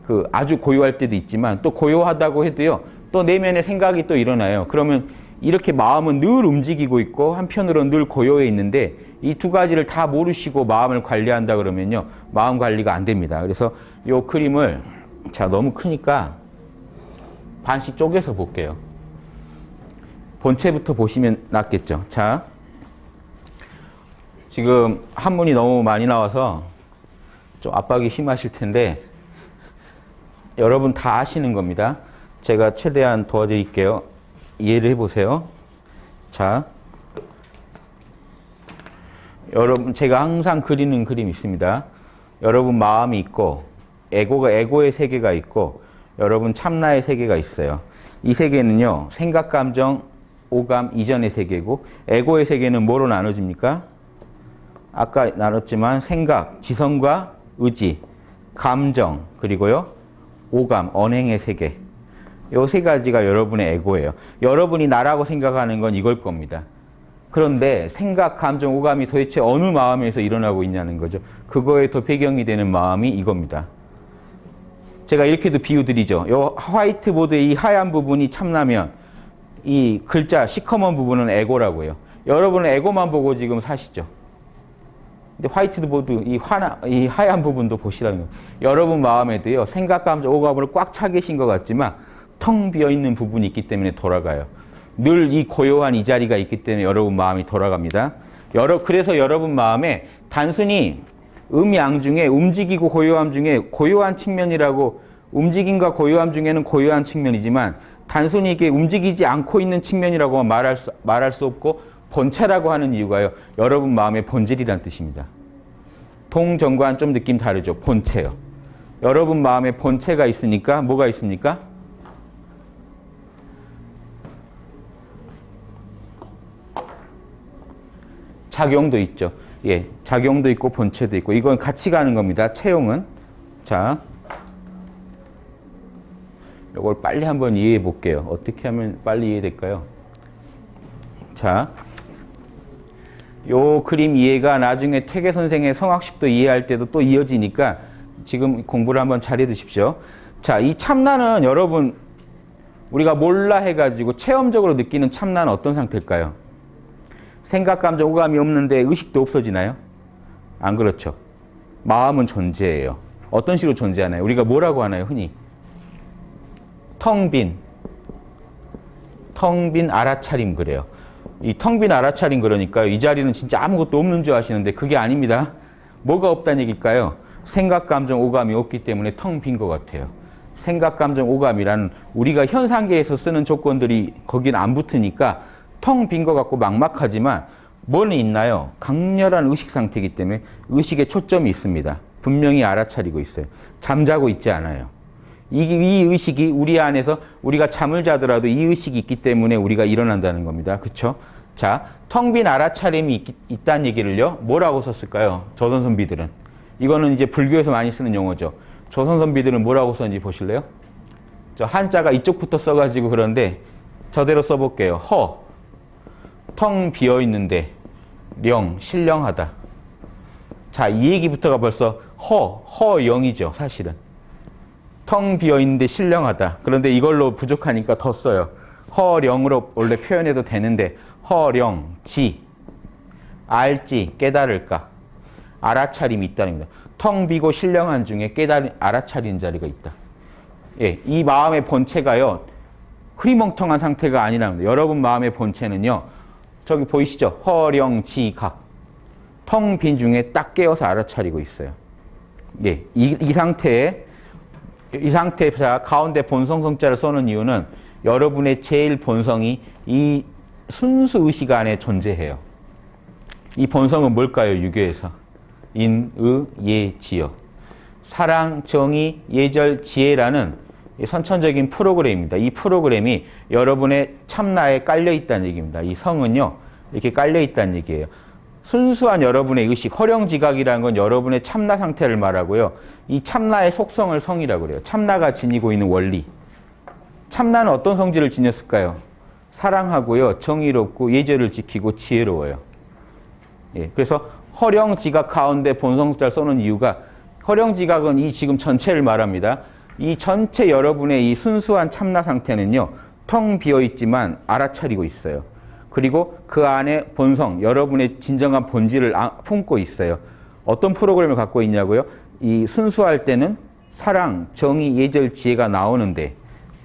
그 아주 고요할 때도 있지만 또 고요하다고 해도요. 또 내면의 생각이 또 일어나요. 그러면 이렇게 마음은 늘 움직이고 있고 한편으로는 늘 고요해 있는데 이 두 가지를 다 모르시고 마음을 관리한다 그러면요. 마음 관리가 안 됩니다. 그래서 이 그림을 자 너무 크니까 반씩 쪼개서 볼게요. 본체부터 보시면 낫겠죠. 자, 지금 한문이 너무 많이 나와서 좀 압박이 심하실 텐데 여러분 다 아시는 겁니다. 제가 최대한 도와드릴게요. 이해를 해보세요. 자, 여러분 제가 항상 그리는 그림이 있습니다. 여러분 마음이 있고 에고의 세계가 있고 여러분 참나의 세계가 있어요. 이 세계는요, 생각, 감정, 오감 이전의 세계고 에고의 세계는 뭐로 나눠집니까? 아까 나눴지만 생각, 지성과 의지, 감정, 그리고요 오감, 언행의 세계. 요 세 가지가 여러분의 에고예요. 여러분이 나라고 생각하는 건 이걸 겁니다. 그런데 생각, 감정, 오감이 도대체 어느 마음에서 일어나고 있냐는 거죠. 그거에 더 배경이 되는 마음이 이겁니다. 제가 이렇게도 비유 드리죠. 요 화이트보드의 이 하얀 부분이 참나면 이 글자 시커먼 부분은 에고라고 해요. 여러분은 에고만 보고 지금 사시죠. 근데 화이트보드 이 하얀 부분도 보시라는 거예요. 여러분 마음에도요, 생각, 감정, 오감으로 꽉 차 계신 것 같지만 텅 비어 있는 부분이 있기 때문에 돌아가요. 늘 이 고요한 이 자리가 있기 때문에 여러분 마음이 돌아갑니다. 그래서 여러분 마음에 단순히 음양 중에 움직이고 고요함 중에 고요한 측면이라고, 움직임과 고요함 중에는 고요한 측면이지만 단순히 이게 움직이지 않고 있는 측면이라고 말할 수 없고 본체라고 하는 이유가요, 여러분 마음의 본질이란 뜻입니다. 동정과는 좀 느낌 다르죠. 본체요. 여러분 마음에 본체가 있으니까 뭐가 있습니까? 작용도 있죠. 예, 작용도 있고 본체도 있고 이건 같이 가는 겁니다. 채용은. 자, 이걸 빨리 한번 이해해 볼게요. 어떻게 하면 빨리 이해될까요? 자, 요 그림 이해가 나중에 퇴계 선생의 성학습도 이해할 때도 또 이어지니까 지금 공부를 한번 잘해 두십시오. 자, 이 참나는 여러분 우리가 몰라 해가지고 체험적으로 느끼는 참나는 어떤 상태일까요? 생각, 감정, 오감이 없는데 의식도 없어지나요? 안 그렇죠. 마음은 존재해요. 어떤 식으로 존재하나요? 우리가 뭐라고 하나요? 흔히 텅 빈 알아차림 그래요. 이 텅 빈 알아차림 그러니까 이 자리는 진짜 아무것도 없는 줄 아시는데 그게 아닙니다. 뭐가 없다는 얘기일까요? 생각, 감정, 오감이 없기 때문에 텅 빈 것 같아요. 생각, 감정, 오감이란 우리가 현상계에서 쓰는 조건들이 거긴 안 붙으니까 텅 빈 것 같고 막막하지만 뭐는 있나요? 강렬한 의식 상태이기 때문에 의식에 초점이 있습니다. 분명히 알아차리고 있어요. 잠자고 있지 않아요. 이 의식이 우리 안에서 우리가 잠을 자더라도 이 의식이 있기 때문에 우리가 일어난다는 겁니다. 그렇죠? 자, 텅 빈 알아차림이 있다는 얘기를요, 뭐라고 썼을까요? 조선 선비들은. 이거는 이제 불교에서 많이 쓰는 용어죠. 조선 선비들은 뭐라고 썼는지 보실래요? 저 한자가 이쪽부터 써가지고 그런데 저대로 써볼게요. 허, 텅 비어 있는데 령, 신령하다. 자, 이 얘기부터가 벌써 허영이죠, 사실은. 텅 비어 있는데 신령하다. 그런데 이걸로 부족하니까 더 써요. 허령으로 원래 표현해도 되는데 허령, 지, 알지, 깨달을까. 알아차림이 있다는 겁니다. 텅 비고 신령한 중에 알아차리는 자리가 있다. 예, 이 마음의 본체가요, 흐리멍텅한 상태가 아니라는 거예요. 여러분 마음의 본체는요, 저기 보이시죠? 허령지각. 텅 빈 중에 딱 깨어서 알아차리고 있어요. 예, 이 상태에 가운데 본성성자를 써는 이유는 여러분의 제일 본성이 이 순수 의식 안에 존재해요. 이 본성은 뭘까요? 유교에서. 인, 의, 예, 지요. 사랑, 정의, 예절, 지혜라는 선천적인 프로그램입니다. 이 프로그램이 여러분의 참나에 깔려있다는 얘기입니다. 이 성은요, 이렇게 깔려있다는 얘기예요. 순수한 여러분의 의식, 허령지각이라는 건 여러분의 참나 상태를 말하고요. 이 참나의 속성을 성이라고 그래요. 참나가 지니고 있는 원리. 참나는 어떤 성질을 지녔을까요? 사랑하고요, 정의롭고 예절을 지키고 지혜로워요. 예, 그래서 허령지각 가운데 본성자를 써놓은 이유가, 허령지각은 이 지금 전체를 말합니다. 이 전체 여러분의 이 순수한 참나 상태는요, 텅 비어있지만 알아차리고 있어요. 그리고 그 안에 본성, 여러분의 진정한 본질을 품고 있어요. 어떤 프로그램을 갖고 있냐고요? 이 순수할 때는 사랑, 정의, 예절, 지혜가 나오는데,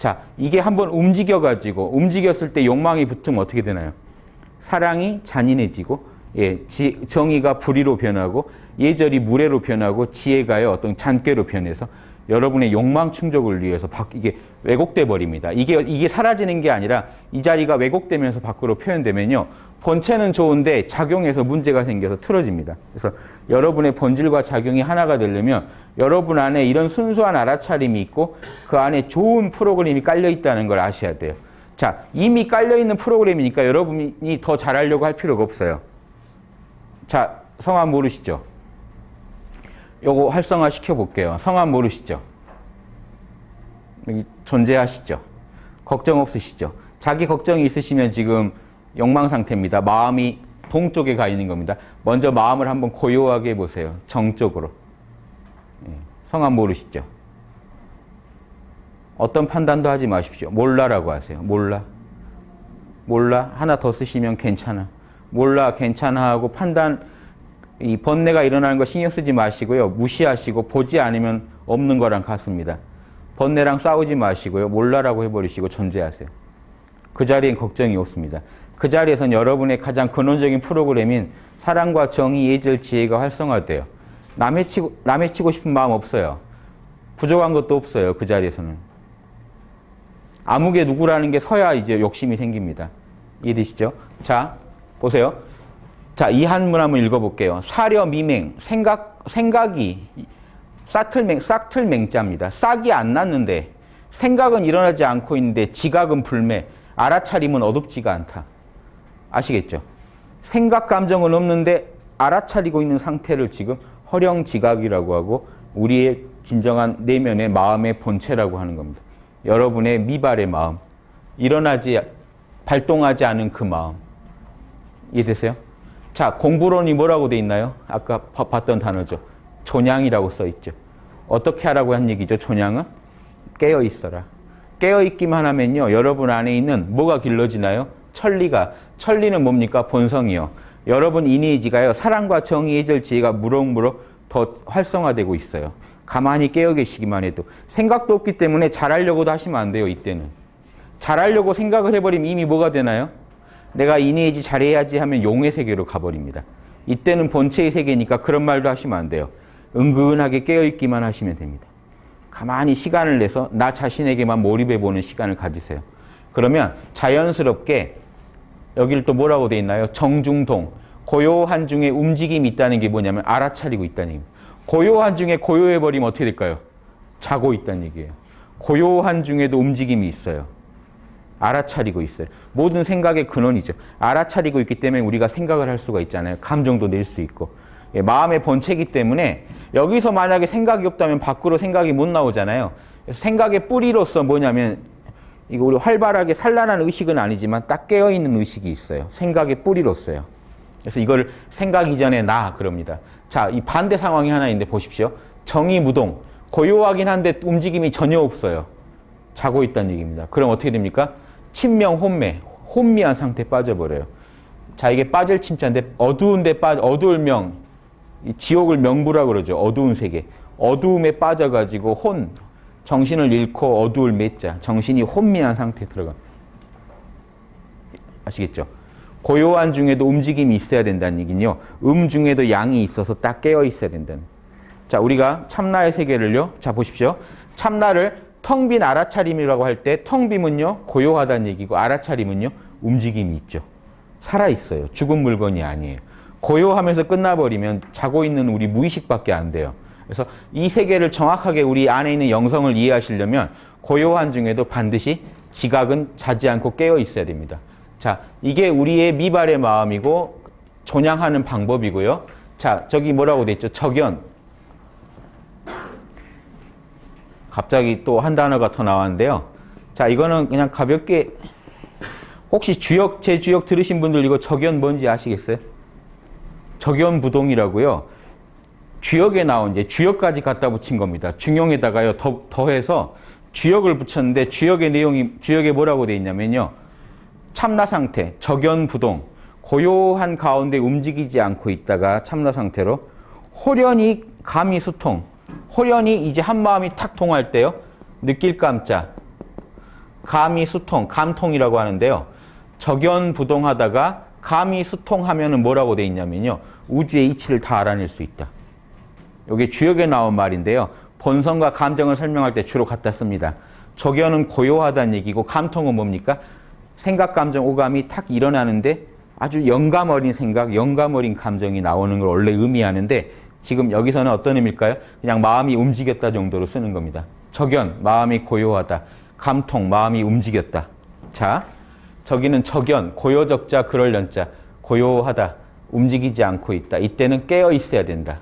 자, 이게 한번 움직였을 때 욕망이 붙으면 어떻게 되나요? 사랑이 잔인해지고, 예, 정의가 불의로 변하고, 예절이 무례로 변하고, 지혜가요, 어떤 잔꾀로 변해서 여러분의 욕망 충족을 위해서 이게 왜곡돼 버립니다. 이게 사라지는 게 아니라 이 자리가 왜곡되면서 밖으로 표현되면요, 본체는 좋은데 작용해서 문제가 생겨서 틀어집니다. 그래서 여러분의 본질과 작용이 하나가 되려면 여러분 안에 이런 순수한 알아차림이 있고 그 안에 좋은 프로그램이 깔려 있다는 걸 아셔야 돼요. 자, 이미 깔려 있는 프로그램이니까 여러분이 더 잘하려고 할 필요가 없어요. 자, 성함 모르시죠? 요거 활성화 시켜볼게요. 성함 모르시죠? 여기 존재하시죠? 걱정 없으시죠? 자기 걱정이 있으시면 지금 욕망 상태입니다. 마음이 동쪽에 가 있는 겁니다. 먼저 마음을 한번 고요하게 해보세요. 정적으로. 성함 모르시죠? 어떤 판단도 하지 마십시오. 몰라라고 하세요. 몰라. 몰라. 하나 더 쓰시면 괜찮아. 몰라, 괜찮아 하고 이 번뇌가 일어나는 거 신경 쓰지 마시고요. 무시하시고 보지 않으면 없는 거랑 같습니다. 번뇌랑 싸우지 마시고요. 몰라라고 해버리시고 존재하세요. 그 자리엔 걱정이 없습니다. 그 자리에선 여러분의 가장 근원적인 프로그램인 사랑과 정의, 예절, 지혜가 활성화돼요. 남 해치고 싶은 마음 없어요. 부족한 것도 없어요. 그 자리에서는. 아무개 누구라는 게 서야 이제 욕심이 생깁니다. 이해되시죠? 자, 보세요. 자, 이 한문 한번 읽어볼게요. 사려 미맹, 생각이 싹틀맹자입니다. 싹이 안 났는데 생각은 일어나지 않고 있는데 지각은 불매, 알아차림은 어둡지가 않다. 아시겠죠? 생각 감정은 없는데 알아차리고 있는 상태를 지금 허령지각이라고 하고 우리의 진정한 내면의 마음의 본체라고 하는 겁니다. 여러분의 미발의 마음, 발동하지 않은 그 마음. 이해되세요? 자, 공부론이 뭐라고 돼 있나요? 아까 봤던 단어죠. 존양이라고 써 있죠. 어떻게 하라고 한 얘기죠? 존양은 깨어 있어라. 깨어 있기만 하면요, 여러분 안에 있는 뭐가 길러지나요? 천리는 뭡니까? 본성이요. 여러분 이니지가요, 사랑과 정의, 예절, 지혜가 무럭무럭 더 활성화되고 있어요. 가만히 깨어 계시기만 해도. 생각도 없기 때문에 잘하려고도 하시면 안 돼요. 이때는. 잘하려고 생각을 해버리면 이미 뭐가 되나요? 내가 이니지 잘해야지 하면 용의 세계로 가버립니다. 이때는 본체의 세계니까 그런 말도 하시면 안 돼요. 은근하게 깨어있기만 하시면 됩니다. 가만히 시간을 내서 나 자신에게만 몰입해보는 시간을 가지세요. 그러면 자연스럽게 여기를 또 뭐라고 돼 있나요? 정중동. 고요한 중에 움직임이 있다는 게 뭐냐면 알아차리고 있다는 얘기입니다. 고요한 중에 고요해버리면 어떻게 될까요? 자고 있다는 얘기예요. 고요한 중에도 움직임이 있어요. 알아차리고 있어요. 모든 생각의 근원이죠. 알아차리고 있기 때문에 우리가 생각을 할 수가 있잖아요. 감정도 낼 수 있고. 예, 마음의 본체이기 때문에 여기서 만약에 생각이 없다면 밖으로 생각이 못 나오잖아요. 그래서 생각의 뿌리로서 뭐냐면 이거 우리 활발하게 산란한 의식은 아니지만 딱 깨어있는 의식이 있어요. 생각의 뿌리로서요. 그래서 이걸 생각 이전에 나 그럽니다. 자, 이 반대 상황이 하나 있는데 보십시오. 정의무동. 고요하긴 한데 움직임이 전혀 없어요. 자고 있다는 얘기입니다. 그럼 어떻게 됩니까? 침명, 혼미한 상태에 빠져버려요. 자, 이게 빠질 침자인데 어두울 명, 지옥을 명부라고 그러죠. 어두운 세계. 어두움에 빠져가지고 정신을 잃고 어두울 매자, 정신이 혼미한 상태에 들어가. 아시겠죠? 고요한 중에도 움직임이 있어야 된다는 얘기는요. 중에도 양이 있어서 딱 깨어 있어야 된다는. 자, 우리가 참나의 세계를요. 자, 보십시오. 참나를 텅 빈 알아차림이라고 할 때 텅 빔은요. 고요하다는 얘기고 알아차림은요. 움직임이 있죠. 살아있어요. 죽은 물건이 아니에요. 고요하면서 끝나버리면 자고 있는 우리 무의식밖에 안 돼요. 그래서 이 세계를 정확하게 우리 안에 있는 영성을 이해하시려면 고요한 중에도 반드시 지각은 자지 않고 깨어 있어야 됩니다. 자, 이게 우리의 미발의 마음이고 존양하는 방법이고요. 자, 저기 뭐라고 돼 있죠? 적연. 갑자기 또 한 단어가 더 나왔는데요. 자, 이거는 그냥 가볍게 혹시 제 주역 들으신 분들 이거 적연 뭔지 아시겠어요? 적연부동이라고요. 주역에 나온 이제 주역까지 갖다 붙인 겁니다. 중용에다가요 더해서 주역을 붙였는데 주역에 뭐라고 돼 있냐면요. 참나 상태, 적연부동, 고요한 가운데 움직이지 않고 있다가 참나 상태로 호련히 감이 수통, 호련히 이제 한 마음이 탁 통할 때요. 느낄 깜짝, 감이수통, 감통이라고 하는데요. 적연부동하다가 감이수통하면은 뭐라고 돼 있냐면요. 우주의 이치를 다 알아낼 수 있다. 이게 주역에 나온 말인데요. 본성과 감정을 설명할 때 주로 갖다 씁니다. 적연은 고요하다는 얘기고 감통은 뭡니까? 생각, 감정, 오감이 탁 일어나는데 아주 영감 어린 생각, 영감 어린 감정이 나오는 걸 원래 의미하는데 지금 여기서는 어떤 의미일까요? 그냥 마음이 움직였다 정도로 쓰는 겁니다. 적연, 마음이 고요하다. 감통, 마음이 움직였다. 자, 저기는 적연, 고요적자, 그럴련자, 고요하다, 움직이지 않고 있다. 이때는 깨어 있어야 된다.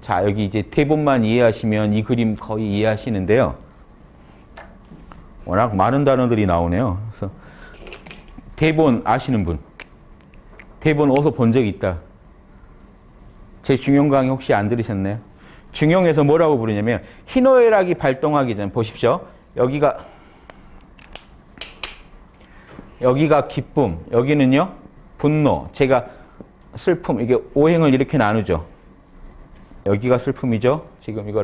자, 여기 이제 대본만 이해하시면 이 그림 거의 이해하시는데요. 워낙 많은 단어들이 나오네요. 그래서 대본 아시는 분? 대본 어디서 본 적 있다. 제 중용 강의 혹시 안 들으셨나요? 중용에서 뭐라고 부르냐면 희노애락이 발동하기 전 보십시오. 여기가 기쁨, 여기는요 분노, 제가 슬픔, 이게 오행을 이렇게 나누죠. 여기가 슬픔이죠. 지금 이거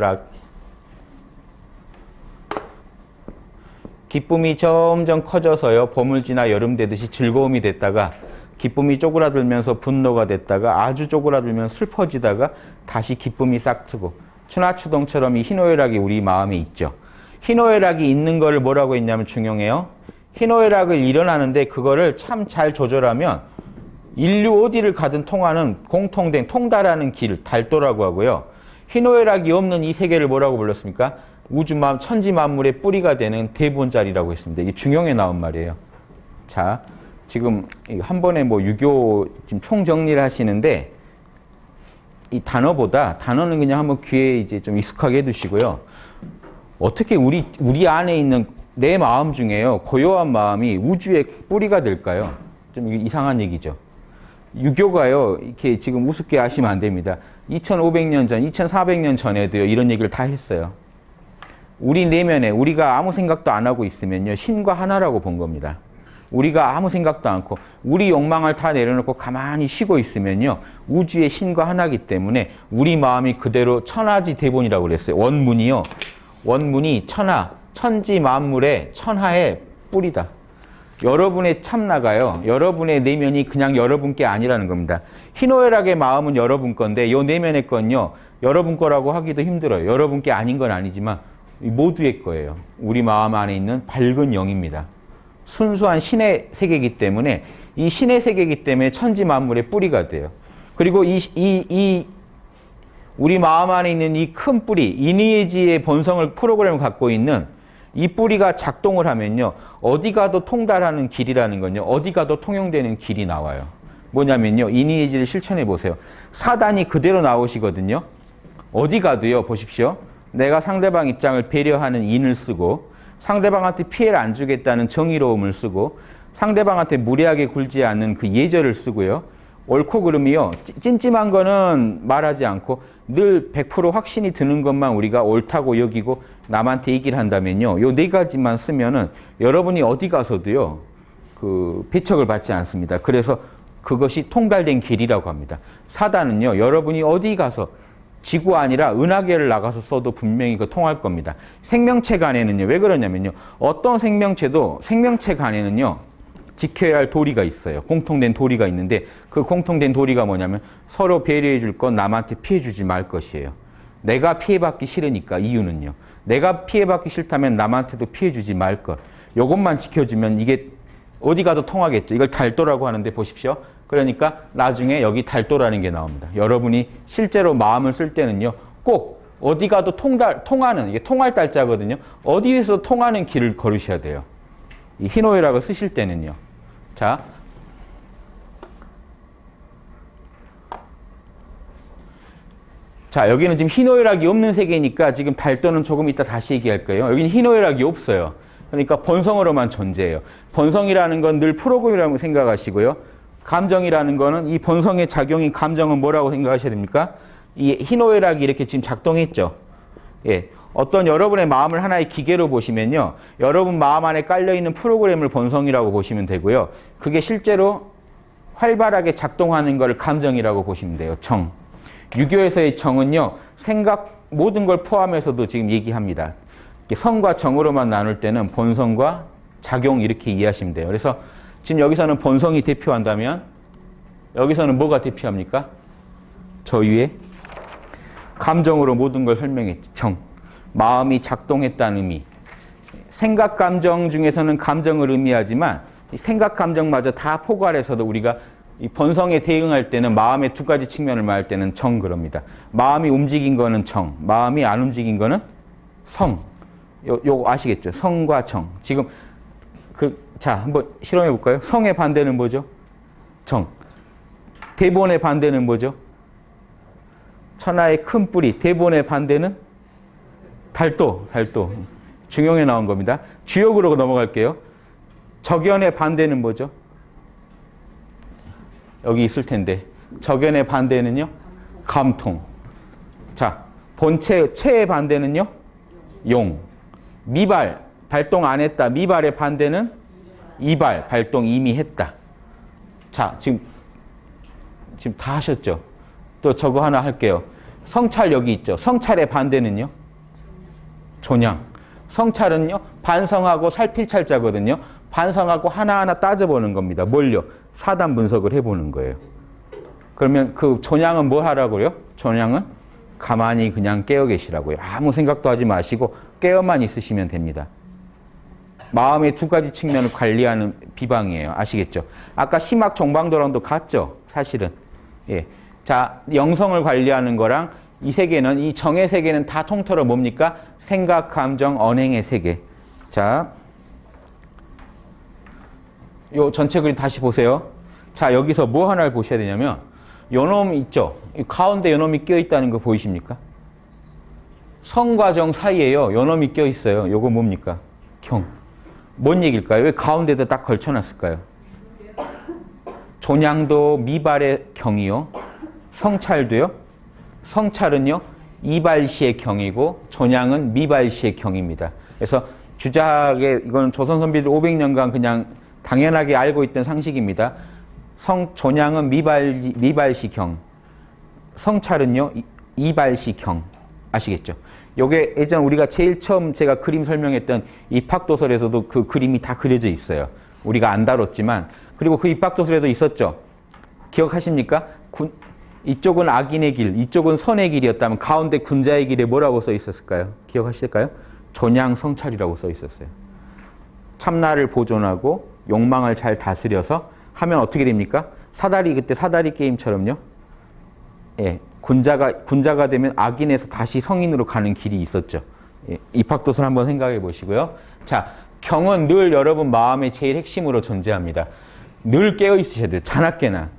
기쁨이 점점 커져서요. 봄을 지나 여름 되듯이 즐거움이 됐다가 기쁨이 쪼그라들면서 분노가 됐다가 아주 쪼그라들면 슬퍼지다가 다시 기쁨이 싹트고 추나추동처럼 이 희노애락이 우리 마음에 있죠. 희노애락이 있는 거를 뭐라고 했냐면 중용해요. 희노애락을 일어나는데 그거를 참 잘 조절하면 인류 어디를 가든 통하는 공통된 통달하는 길, 달도라고 하고요. 희노애락이 없는 이 세계를 뭐라고 불렀습니까? 우주마음, 천지만물의 뿌리가 되는 대본자리라고 했습니다. 이게 중용에 나온 말이에요. 자, 지금 한 번에 뭐 유교 지금 총정리를 하시는데 이 단어는 그냥 한번 귀에 이제 좀 익숙하게 해두시고요. 어떻게 우리 안에 있는 내 마음 중에요. 고요한 마음이 우주의 뿌리가 될까요? 좀 이상한 얘기죠. 유교가요, 이렇게 지금 우습게 하시면 안 됩니다. 2500년 전, 2400년 전에도요, 이런 얘기를 다 했어요. 우리 내면에 우리가 아무 생각도 안 하고 있으면요, 신과 하나라고 본 겁니다. 우리가 아무 생각도 않고 우리 욕망을 다 내려놓고 가만히 쉬고 있으면요, 우주의 신과 하나이기 때문에 우리 마음이 그대로 천하지 대본이라고 그랬어요. 원문이요. 원문이 천하, 천지 만물의 천하의 뿌리다. 여러분의 참나가요. 여러분의 내면이 그냥 여러분 게 아니라는 겁니다. 희노애락의 마음은 여러분 건데 요 내면의 건요. 여러분 거라고 하기도 힘들어요. 여러분 게 아닌 건 아니지만 모두의 거예요. 우리 마음 안에 있는 밝은 영입니다. 순수한 신의 세계이기 때문에 이 신의 세계이기 때문에 천지 만물의 뿌리가 돼요. 그리고 우리 마음 안에 있는 이 큰 뿌리, 이니에지의 본성을 프로그램을 갖고 있는 이 뿌리가 작동을 하면요. 어디 가도 통달하는 길이라는 건요. 어디 가도 통용되는 길이 나와요. 뭐냐면요. 이니에지를 실천해 보세요. 사단이 그대로 나오시거든요. 어디 가도요. 보십시오. 내가 상대방 입장을 배려하는 인을 쓰고 상대방한테 피해를 안 주겠다는 정의로움을 쓰고 상대방한테 무례하게 굴지 않는 그 예절을 쓰고요. 옳고 그름이요. 찜찜한 거는 말하지 않고 늘 100% 확신이 드는 것만 우리가 옳다고 여기고 남한테 얘기를 한다면요. 요 네 가지만 쓰면은 여러분이 어디 가서도요. 그 배척을 받지 않습니다. 그래서 그것이 통달된 길이라고 합니다. 사단은요. 여러분이 어디 가서 지구 아니라 은하계를 나가서 써도 분명히 그 통할 겁니다. 생명체 간에는요. 왜 그러냐면요. 어떤 생명체도 생명체 간에는요. 지켜야 할 도리가 있어요. 공통된 도리가 있는데 그 공통된 도리가 뭐냐면 서로 배려해 줄 건 남한테 피해 주지 말 것이에요. 내가 피해받기 싫으니까 이유는요. 내가 피해받기 싫다면 남한테도 피해 주지 말 것. 이것만 지켜주면 이게 어디 가도 통하겠죠. 이걸 달도라고 하는데 보십시오. 그러니까 나중에 여기 달도라는 게 나옵니다. 여러분이 실제로 마음을 쓸 때는요. 꼭 어디 가도 통하는, 이게 통할 달자거든요. 어디에서 통하는 길을 걸으셔야 돼요. 이 희노애락을 쓰실 때는요. 자, 여기는 지금 희노애락이 없는 세계니까 지금 달도는 조금 이따 다시 얘기할 거예요. 여기는 희노애락이 없어요. 그러니까 본성으로만 존재해요. 본성이라는 건 늘 프로그램이라고 생각하시고요. 감정이라는 거는 이 본성의 작용인 감정은 뭐라고 생각하셔야 됩니까? 이 희노애락이 이렇게 지금 작동했죠. 예. 어떤 여러분의 마음을 하나의 기계로 보시면요. 여러분 마음 안에 깔려있는 프로그램을 본성이라고 보시면 되고요. 그게 실제로 활발하게 작동하는 걸 감정이라고 보시면 돼요. 정. 유교에서의 정은요. 생각 모든 걸 포함해서도 지금 얘기합니다. 성과 정으로만 나눌 때는 본성과 작용 이렇게 이해하시면 돼요. 그래서 지금 여기서는 본성이 대표한다면 여기서는 뭐가 대표합니까? 저 위에 감정으로 모든 걸 설명했지. 정. 마음이 작동했다는 의미. 생각, 감정 중에서는 감정을 의미하지만 생각, 감정마저 다 포괄해서도 우리가 이 본성에 대응할 때는 마음의 두 가지 측면을 말할 때는 정 그럽니다. 마음이 움직인 거는 정, 마음이 안 움직인 거는 성. 요거 아시겠죠? 성과 정. 지금 자, 한번 실험해 볼까요? 성의 반대는 뭐죠? 정. 대본의 반대는 뭐죠? 천하의 큰 뿌리. 대본의 반대는 달도. 중용에 나온 겁니다. 주역으로 넘어갈게요. 적연의 반대는 뭐죠? 여기 있을 텐데. 적연의 반대는요? 감통. 자, 본체, 체의 반대는요? 용. 미발, 발동 안 했다. 미발의 반대는 이발, 발동 이미 했다. 자, 지금 다 하셨죠? 또 저거 하나 할게요. 성찰 여기 있죠? 성찰의 반대는요? 존양. 성찰은요? 반성하고 살필 찰자거든요. 반성하고 하나하나 따져보는 겁니다. 뭘요? 사단 분석을 해보는 거예요. 그러면 그 존양은 뭐 하라고요? 존양은 가만히 그냥 깨어 계시라고요. 아무 생각도 하지 마시고 깨어만 있으시면 됩니다. 마음의 두 가지 측면을 관리하는 비방이에요. 아시겠죠? 아까 심학 정방도랑도 같죠? 사실은. 예. 자, 영성을 관리하는 거랑 이 세계는, 이 정의 세계는 다 통틀어 뭡니까? 생각, 감정, 언행의 세계. 자, 요 전체 그림 다시 보세요. 자, 여기서 뭐 하나를 보셔야 되냐면, 요놈 있죠? 이 가운데 요놈이 껴있다는 거 보이십니까? 성과 정 사이에요. 요놈이 껴있어요. 요거 뭡니까? 경. 뭔 얘기일까요? 왜 가운데다 딱 걸쳐놨을까요? 존양도 미발의 경이요. 성찰도요. 성찰은요. 이발시의 경이고 존양은 미발시의 경입니다. 그래서 주작에 이건 조선 선비들 500년간 그냥 당연하게 알고 있던 상식입니다. 존양은 미발시 경. 성찰은요. 이발시 경. 아시겠죠? 요게 예전 우리가 제일 처음 제가 그림 설명했던 입학도설에서도 그 그림이 다 그려져 있어요. 우리가 안 다뤘지만. 그리고 그 입학도설에도 있었죠. 기억하십니까? 이쪽은 악인의 길, 이쪽은 선의 길이었다면 가운데 군자의 길에 뭐라고 써 있었을까요? 기억하실까요? 존양 성찰이라고 써 있었어요. 참나를 보존하고 욕망을 잘 다스려서 하면 어떻게 됩니까? 그때 사다리 게임처럼요. 예, 군자가 되면 악인에서 다시 성인으로 가는 길이 있었죠. 예, 입학도설 한번 생각해 보시고요. 자, 경은 늘 여러분 마음의 제일 핵심으로 존재합니다. 늘 깨어 있으셔야 돼요. 자나깨나.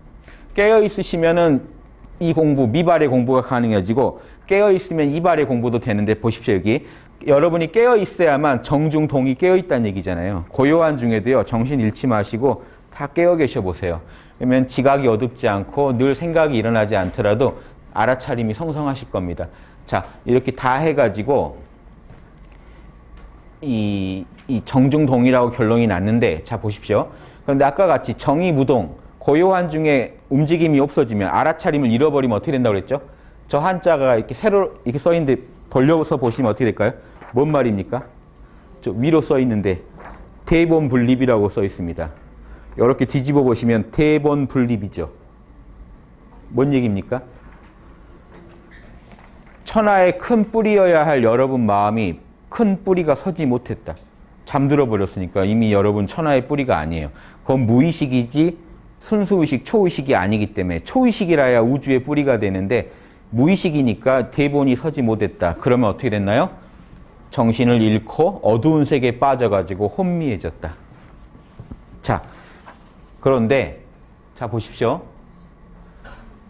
깨어 있으시면은 이 공부, 미발의 공부가 가능해지고 깨어 있으면 이발의 공부도 되는데 보십시오. 여기 여러분이 깨어 있어야만 정중동이 깨어 있다는 얘기잖아요. 고요한 중에도요. 정신 잃지 마시고 다 깨어 계셔 보세요. 그러면 지각이 어둡지 않고 늘 생각이 일어나지 않더라도 알아차림이 성성하실 겁니다. 자, 이렇게 다 해가지고 이 정중동이라고 결론이 났는데, 자 보십시오. 그런데 아까 같이 정의무동, 고요한 중에 움직임이 없어지면 알아차림을 잃어버리면 어떻게 된다고 그랬죠? 저 한자가 이렇게 새로 이렇게 써 있는데 돌려서 보시면 어떻게 될까요? 뭔 말입니까? 저 위로 써 있는데 대본분립이라고 써 있습니다. 이렇게 뒤집어 보시면 대본분립이죠. 뭔 얘기입니까? 천하의 큰 뿌리여야 할 여러분 마음이 큰 뿌리가 서지 못했다. 잠들어 버렸으니까 이미 여러분 천하의 뿌리가 아니에요. 그건 무의식이지 순수의식, 초의식이 아니기 때문에 초의식이라야 우주의 뿌리가 되는데 무의식이니까 대본이 서지 못했다. 그러면 어떻게 됐나요? 정신을 잃고 어두운 세계에 빠져가지고 혼미해졌다. 자, 그런데 자 보십시오.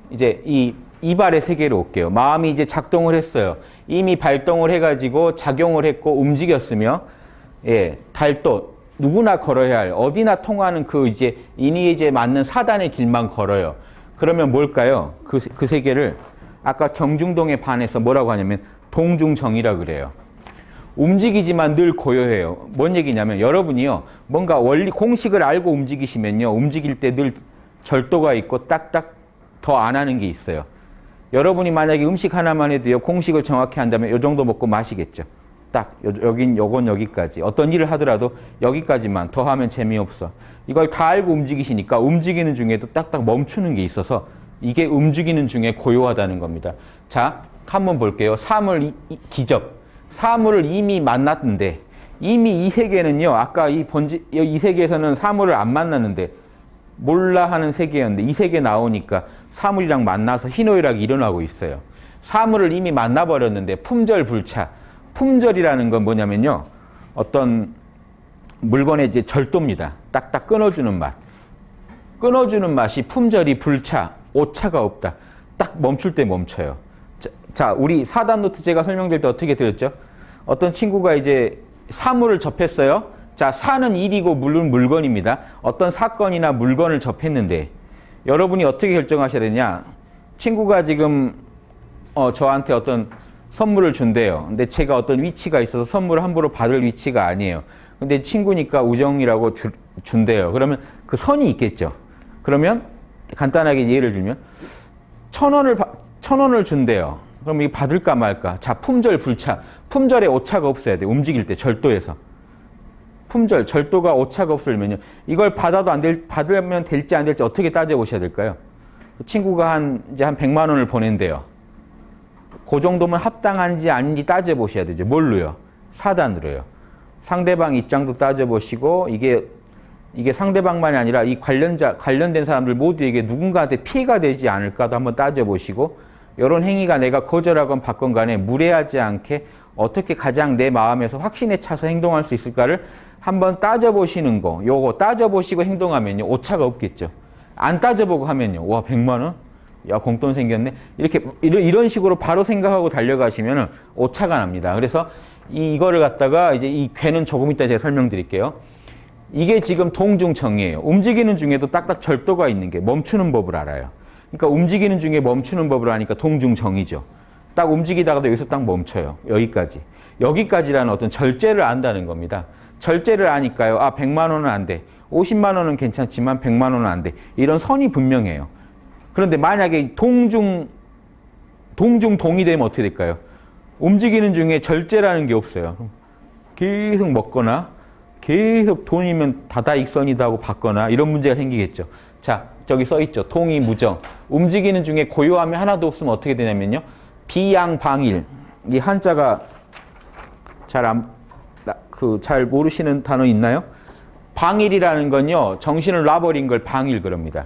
이제 이 이발의 세계로 올게요. 마음이 이제 작동을 했어요. 이미 발동을 해가지고 작용을 했고 움직였으며, 예, 달도 누구나 걸어야 할 어디나 통하는 그 이제 인의에 맞는 사단의 길만 걸어요. 그러면 뭘까요? 그 세계를 아까 정중동에 반해서 뭐라고 하냐면 동중정이라 그래요. 움직이지만 늘 고요해요. 뭔 얘기냐면 여러분이요 뭔가 원리 공식을 알고 움직이시면요 움직일 때 늘 절도가 있고 딱딱 더 안 하는 게 있어요. 여러분이 만약에 음식 하나만 해도요 공식을 정확히 한다면 이 정도 먹고 마시겠죠. 딱 여긴 요건 여기까지. 어떤 일을 하더라도 여기까지만 더하면 재미없어. 이걸 다 알고 움직이시니까 움직이는 중에도 딱딱 멈추는 게 있어서 이게 움직이는 중에 고요하다는 겁니다. 자, 한번 볼게요. 사물 기적. 사물을 이미 만났는데 이미 이 세계는요. 아까 이 세계에서는 사물을 안 만났는데 몰라 하는 세계였는데 이 세계 나오니까 사물이랑 만나서 희노애락이 일어나고 있어요. 사물을 이미 만나버렸는데 품절불차. 품절이라는 건 뭐냐면요. 어떤 물건의 이제 절도입니다. 딱딱 끊어주는 맛. 끊어주는 맛이 품절이 불차, 오차가 없다. 딱 멈출 때 멈춰요. 자, 우리 4단 노트 제가 설명드릴 때 어떻게 들었죠? 어떤 친구가 이제 사물을 접했어요. 자, 사는 일이고 물은 물건입니다. 어떤 사건이나 물건을 접했는데 여러분이 어떻게 결정하셔야 되냐? 친구가 지금 저한테 어떤 선물을 준대요. 근데 제가 어떤 위치가 있어서 선물을 함부로 받을 위치가 아니에요. 근데 친구니까 우정이라고 준대요. 그러면 그 선이 있겠죠. 그러면 간단하게 예를 들면 1,000원을 준대요. 그럼 이게 받을까 말까? 자, 품절 불차. 품절에 오차가 없어야 돼. 움직일 때 절도에서. 품절, 절도가 오차가 없으면요. 이걸 받으면 될지 안 될지 어떻게 따져보셔야 될까요? 그 친구가 이제 한 100만 원을 보낸대요. 그 정도면 합당한지 아닌지 따져보셔야 되죠. 뭘로요? 사단으로요. 상대방 입장도 따져보시고 이게 상대방만이 아니라 이 관련된 사람들 모두에게 누군가한테 피해가 되지 않을까도 한번 따져보시고 이런 행위가 내가 거절하건 받건 간에 무례하지 않게 어떻게 가장 내 마음에서 확신에 차서 행동할 수 있을까를 한번 따져보시는 거. 요거 따져보시고 행동하면요. 오차가 없겠죠. 안 따져보고 하면요. 와, 100만 원? 야, 공돈 생겼네. 이런 식으로 바로 생각하고 달려가시면은 오차가 납니다. 그래서 이거를 갖다가 이제 이 괴는 조금 이따 제가 설명드릴게요. 이게 지금 동중청이에요. 움직이는 중에도 딱딱 절도가 있는 게 멈추는 법을 알아요. 그러니까 움직이는 중에 멈추는 법을 아니까 동중정이죠. 딱 움직이다가도 여기서 딱 멈춰요. 여기까지. 여기까지라는 어떤 절제를 안다는 겁니다. 절제를 아니까요. 아, 100만 원은 안 돼. 50만 원은 괜찮지만 100만 원은 안 돼. 이런 선이 분명해요. 그런데 만약에 동이 되면 어떻게 될까요? 움직이는 중에 절제라는 게 없어요. 계속 먹거나 계속 돈이면 다다익선이다 하고 받거나 이런 문제가 생기겠죠. 자, 저기 써있죠. 동의 무정. 움직이는 중에 고요함이 하나도 없으면 어떻게 되냐면요. 비양방일. 이 한자가 잘 모르시는 단어 있나요? 방일이라는 건요. 정신을 놔버린 걸 방일 그럽니다.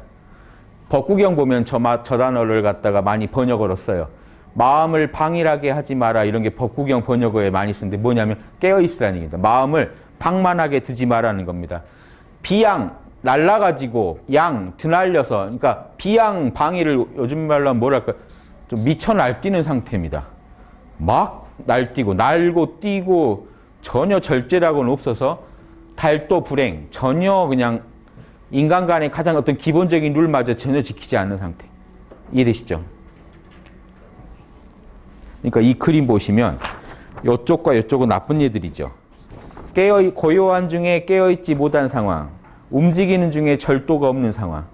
법구경 보면 저 단어를 갖다가 많이 번역어로 써요. 마음을 방일하게 하지 마라 이런 게 법구경 번역어에 많이 쓰는데 뭐냐면 깨어있으라는 얘기입니다. 마음을 방만하게 두지 마라는 겁니다. 비양, 날라가지고 양, 드날려서 그러니까 비양, 방위를 요즘 말로 하면 뭐랄까 좀 미쳐 날뛰는 상태입니다. 막 날뛰고 날고 뛰고 전혀 절제라고는 없어서 달도 불행, 전혀 그냥 인간 간의 가장 어떤 기본적인 룰마저 전혀 지키지 않는 상태. 이해되시죠? 그러니까 이 그림 보시면 이쪽과 이쪽은 나쁜 얘들이죠. 고요한 중에 깨어있지 못한 상황, 움직이는 중에 절도가 없는 상황.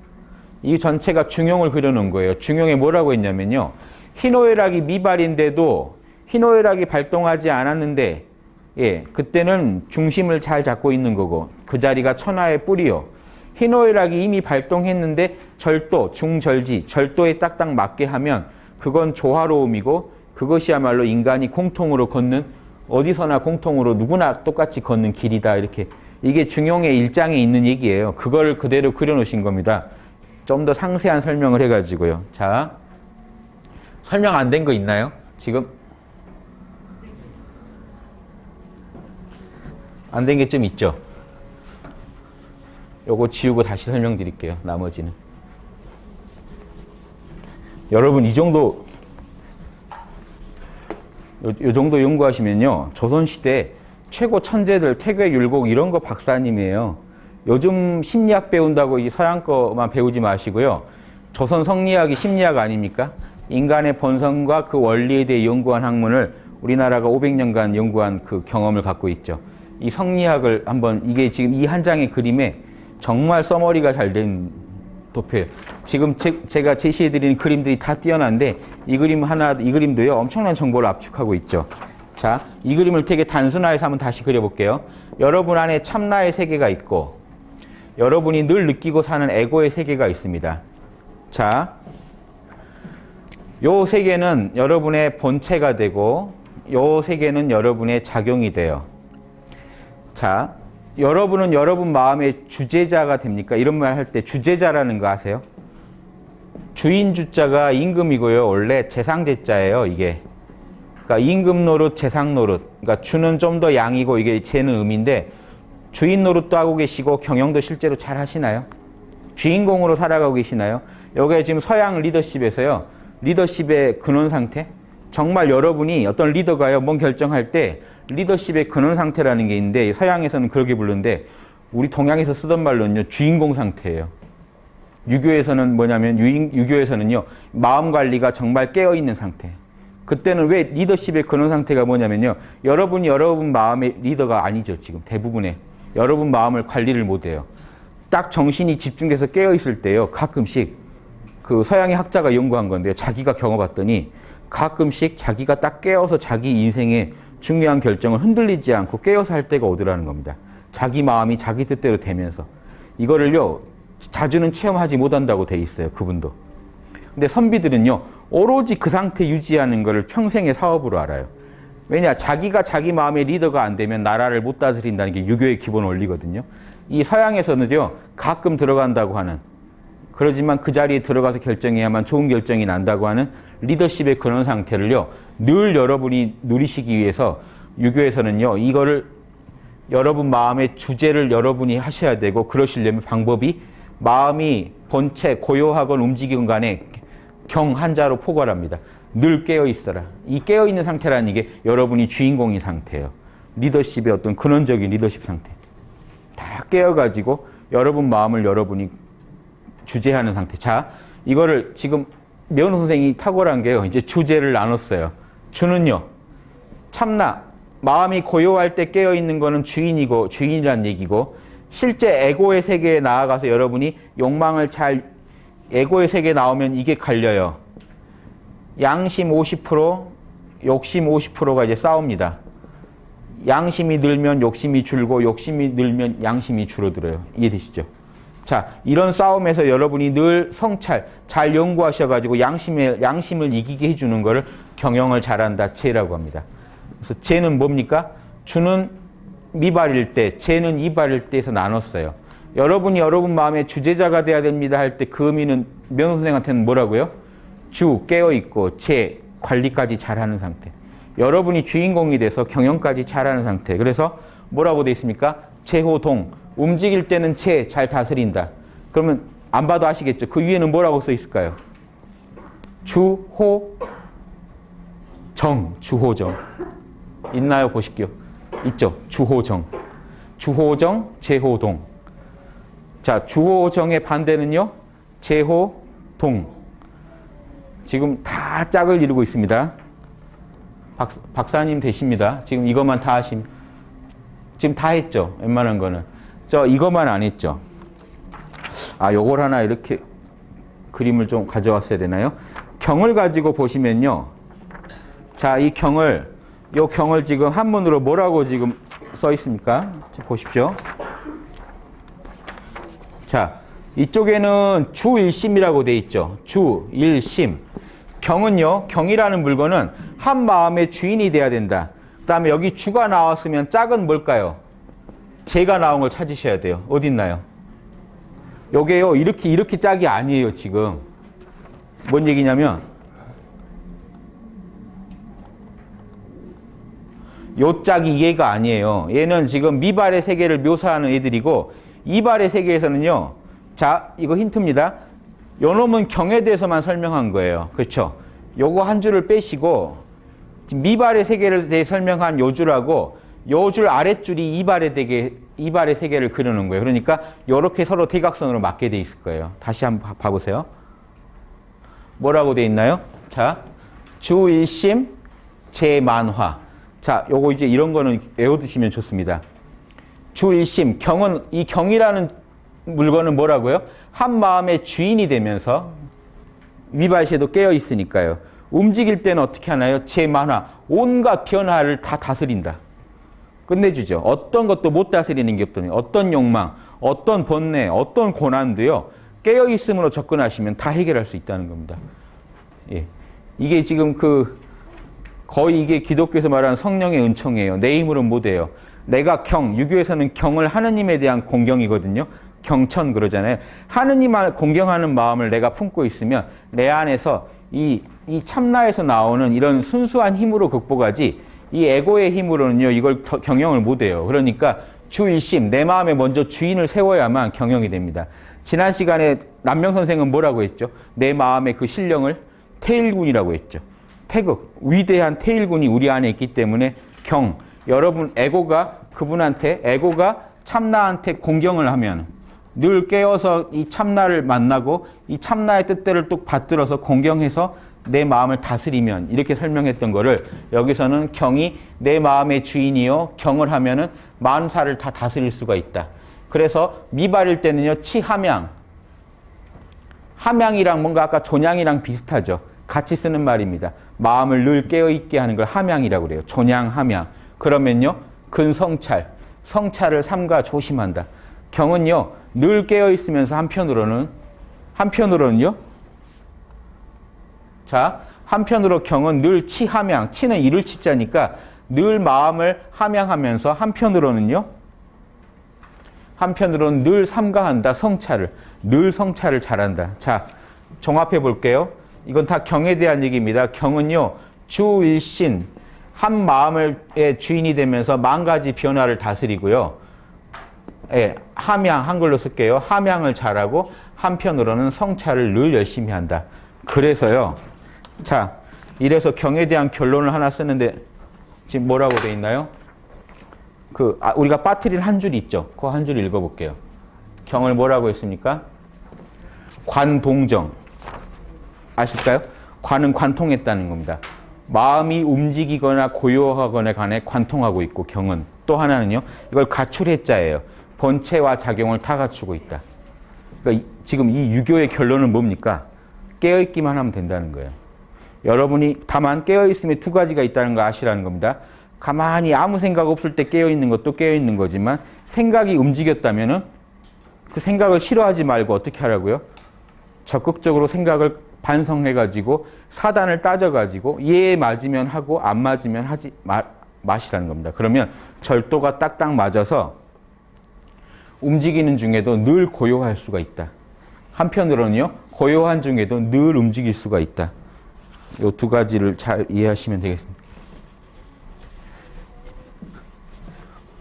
이 전체가 중용을 그려놓은 거예요. 중용에 뭐라고 했냐면요. 희노애락이 미발인데도 희노애락이 발동하지 않았는데 그때는 중심을 잘 잡고 있는 거고 그 자리가 천하의 뿌리요. 희노애락이 이미 발동했는데 절도, 중절지, 절도에 딱딱 맞게 하면 그건 조화로움이고 그것이야말로 인간이 공통으로 걷는 어디서나 공통으로 누구나 똑같이 걷는 길이다. 이렇게 이게 중용의 일장에 있는 얘기예요. 그걸 그대로 그려놓으신 겁니다. 좀 더 상세한 설명을 해가지고요. 자, 설명 안 된 거 있나요? 지금? 안 된 게 좀 있죠? 요거 지우고 다시 설명드릴게요. 나머지는. 여러분 이 정도 요 정도 연구하시면요. 조선시대 최고 천재들 퇴계율곡 이런 거 박사님이에요. 요즘 심리학 배운다고 이 서양 거만 배우지 마시고요. 조선 성리학이 심리학 아닙니까? 인간의 본성과 그 원리에 대해 연구한 학문을 우리나라가 500년간 연구한 그 경험을 갖고 있죠. 이 성리학을 한번 이게 지금 이 한 장의 그림에 정말 써머리가 잘 된 도표예요. 지금 제가 제시해드리는 그림들이 다 뛰어난데 이 그림도요 엄청난 정보를 압축하고 있죠. 자, 이 그림을 되게 단순화해서 한번 다시 그려볼게요. 여러분 안에 참나의 세계가 있고 여러분이 늘 느끼고 사는 에고의 세계가 있습니다. 자, 요 세계는 여러분의 본체가 되고 요 세계는 여러분의 작용이 돼요. 자, 여러분은 여러분 마음의 주제자가 됩니까? 이런 말 할 때 주제자라는 거 아세요? 주인 주자가 임금이고요. 원래 재상제자예요, 이게. 그러니까 임금 노릇, 재상 노릇. 그러니까 주는 좀 더 양이고 이게 재는 음인데 주인 노릇도 하고 계시고 경영도 실제로 잘 하시나요? 주인공으로 살아가고 계시나요? 여기에 지금 서양 리더십에서요. 리더십의 근원 상태? 정말 여러분이 어떤 리더가요. 뭔 결정할 때 리더십의 근원 상태라는 게 있는데 서양에서는 그렇게 부르는데 우리 동양에서 쓰던 말로는요. 주인공 상태예요. 유교에서는 뭐냐면 유교에서는요. 마음 관리가 정말 깨어있는 상태. 그때는 왜 리더십의 근원 상태가 뭐냐면요. 여러분이 여러분 마음의 리더가 아니죠. 지금 대부분의. 여러분 마음을 관리를 못해요. 딱 정신이 집중돼서 깨어있을 때요. 가끔씩 그 서양의 학자가 연구한 건데요. 자기가 경험했더니 가끔씩 자기가 딱 깨어서 자기 인생의 중요한 결정을 흔들리지 않고 깨어서 할 때가 오더라는 겁니다. 자기 마음이 자기 뜻대로 되면서. 이거를요. 자주는 체험하지 못한다고 돼 있어요. 그분도. 근데 선비들은요. 오로지 그 상태 유지하는 것을 평생의 사업으로 알아요. 왜냐? 자기가 자기 마음의 리더가 안 되면 나라를 못 다스린다는 게 유교의 기본 원리거든요. 이 서양에서는요. 가끔 들어간다고 하는 그러지만 그 자리에 들어가서 결정해야만 좋은 결정이 난다고 하는 리더십의 그런 상태를요. 늘 여러분이 누리시기 위해서 유교에서는요. 이거를 여러분 마음의 주제를 여러분이 하셔야 되고 그러시려면 방법이 마음이 본체 고요하건 움직이건 간에 경 한자로 포괄합니다. 늘 깨어있어라. 이 깨어있는 상태라는 게 여러분이 주인공인 상태예요. 리더십의 어떤 근원적인 리더십 상태. 다 깨어가지고 여러분 마음을 여러분이 주제하는 상태. 자, 이거를 지금 명훈 선생이 탁월한 게요. 이제 주제를 나눴어요. 주는요. 참나. 마음이 고요할 때 깨어있는 거는 주인이고 주인이란 얘기고 실제 에고의 세계에 나아가서 여러분이 욕망을 잘 에고의 세계에 나오면 이게 갈려요. 양심 50%, 욕심 50%가 이제 싸웁니다. 양심이 늘면 욕심이 줄고 욕심이 늘면 양심이 줄어들어요. 이해되시죠? 자, 이런 싸움에서 여러분이 늘 성찰, 잘 연구하셔가지고 양심을 이기게 해주는 거를 경영을 잘한다, 재라고 합니다. 그래서 재는 뭡니까? 주는 미발일 때, 재는 이발일 때에서 나눴어요. 여러분이 여러분 마음의 주제자가 돼야 됩니다 할 때 그 의미는 명훈 선생한테는 뭐라고요? 주, 깨어있고, 재, 관리까지 잘하는 상태. 여러분이 주인공이 돼서 경영까지 잘하는 상태. 그래서 뭐라고 돼 있습니까? 재호동. 움직일 때는 재, 잘 다스린다. 그러면 안 봐도 아시겠죠? 그 위에는 뭐라고 써 있을까요? 주호정. 주호정. 있나요? 보실게요. 있죠? 주호정. 주호정, 재호동. 자, 주호정의 반대는요? 재호동. 지금 다 짝을 이루고 있습니다. 박사님 되십니다. 지금 이것만 다 하심. 지금 다 했죠? 웬만한 거는. 이것만 안 했죠? 아, 요걸 하나 이렇게 그림을 좀 가져왔어야 되나요? 경을 가지고 보시면요. 자, 요 경을 지금 한문으로 뭐라고 지금 써 있습니까? 보십시오. 자, 이쪽에는 주일심이라고 돼 있죠. 주일심. 경은요, 경이라는 물건은 한 마음의 주인이 돼야 된다. 그 다음에 여기 주가 나왔으면 짝은 뭘까요? 재가 나온 걸 찾으셔야 돼요. 어디 있나요? 요게요, 이렇게 짝이 아니에요, 지금. 뭔 얘기냐면, 요 짝이 얘가 아니에요. 얘는 지금 미발의 세계를 묘사하는 애들이고, 이발의 세계에서는요, 자, 이거 힌트입니다. 요 놈은 경에 대해서만 설명한 거예요. 그렇죠? 요거 한 줄을 빼시고, 미발의 세계를 대해 설명한 요 줄하고, 요 줄 아랫줄이 이발의 세계를 그리는 거예요. 그러니까 요렇게 서로 대각선으로 맞게 돼 있을 거예요. 다시 한번 봐보세요. 뭐라고 돼 있나요? 자, 주일심, 재만화. 자, 요거 이제 이런 거는 외워두시면 좋습니다. 주일심, 경은, 이 경이라는 물건은 뭐라고요? 한 마음의 주인이 되면서 미발시에도 깨어 있으니까요. 움직일 때는 어떻게 하나요? 제 만화, 온갖 변화를 다 다스린다. 끝내주죠. 어떤 것도 못 다스리는 게 없더니 어떤 욕망, 어떤 번뇌, 어떤 고난도요. 깨어있음으로 접근하시면 다 해결할 수 있다는 겁니다. 예. 이게 지금 거의 이게 기독교에서 말하는 성령의 은총이에요. 내 힘으로는 못해요. 내가 유교에서는 경을 하느님에 대한 공경이거든요. 경천 그러잖아요. 하느님을 공경하는 마음을 내가 품고 있으면 내 안에서 이 참나에서 나오는 이런 순수한 힘으로 극복하지 이 에고의 힘으로는요, 이걸 경영을 못해요. 그러니까 주일심, 내 마음에 먼저 주인을 세워야만 경영이 됩니다. 지난 시간에 남명 선생은 뭐라고 했죠? 내 마음의 그 신령을 태일군이라고 했죠. 태극, 위대한 태일군이 우리 안에 있기 때문에 여러분 에고가 참나한테 공경을 하면 늘 깨어서 이 참나를 만나고 이 참나의 뜻대로 뚝 받들어서 공경해서 내 마음을 다스리면 이렇게 설명했던 거를 여기서는 경이 내 마음의 주인이요 경을 하면은 만사를 다 다스릴 수가 있다. 그래서 미발일 때는요 함양이랑 뭔가 아까 존양이랑 비슷하죠. 같이 쓰는 말입니다. 마음을 늘 깨어있게 하는 걸 함양이라고 그래요. 존양, 함양. 그러면요 성찰을 삼가 조심한다. 경은요 늘 깨어있으면서 한편으로는요 한편으로 경은 늘 치함양, 치는 이를 치자니까 늘 마음을 함양하면서 한편으로는 늘 삼가한다. 늘 성찰을 잘한다. 자, 종합해 볼게요. 이건 다 경에 대한 얘기입니다. 경은요 주일신 한 마음의 주인이 되면서 만 가지 변화를 다스리고요. 예, 함양 한글로 쓸게요. 함양을 잘하고 한편으로는 성찰을 늘 열심히 한다. 그래서요. 자, 이래서 경에 대한 결론을 하나 쓰는데 지금 뭐라고 돼 있나요? 우리가 빠뜨린 한 줄 있죠. 그 한 줄 읽어볼게요. 경을 뭐라고 했습니까? 관동정. 아실까요? 관은 관통했다는 겁니다. 마음이 움직이거나 고요하거나 간에 관통하고 있고 경은 또 하나는요. 이걸 가출해자예요. 본체와 작용을 다 갖추고 있다. 그러니까 지금 이 유교의 결론은 뭡니까? 깨어있기만 하면 된다는 거예요. 여러분이 다만 깨어있음에 두 가지가 있다는 걸 아시라는 겁니다. 가만히 아무 생각 없을 때 깨어있는 것도 깨어있는 거지만 생각이 움직였다면 그 생각을 싫어하지 말고 어떻게 하라고요? 적극적으로 생각을 반성해가지고 사단을 따져가지고 얘에 맞으면 하고 안 맞으면 하지 마시라는 겁니다. 그러면 절도가 딱딱 맞아서 움직이는 중에도 늘 고요할 수가 있다. 한편으로는요. 고요한 중에도 늘 움직일 수가 있다. 이 두 가지를 잘 이해하시면 되겠습니다.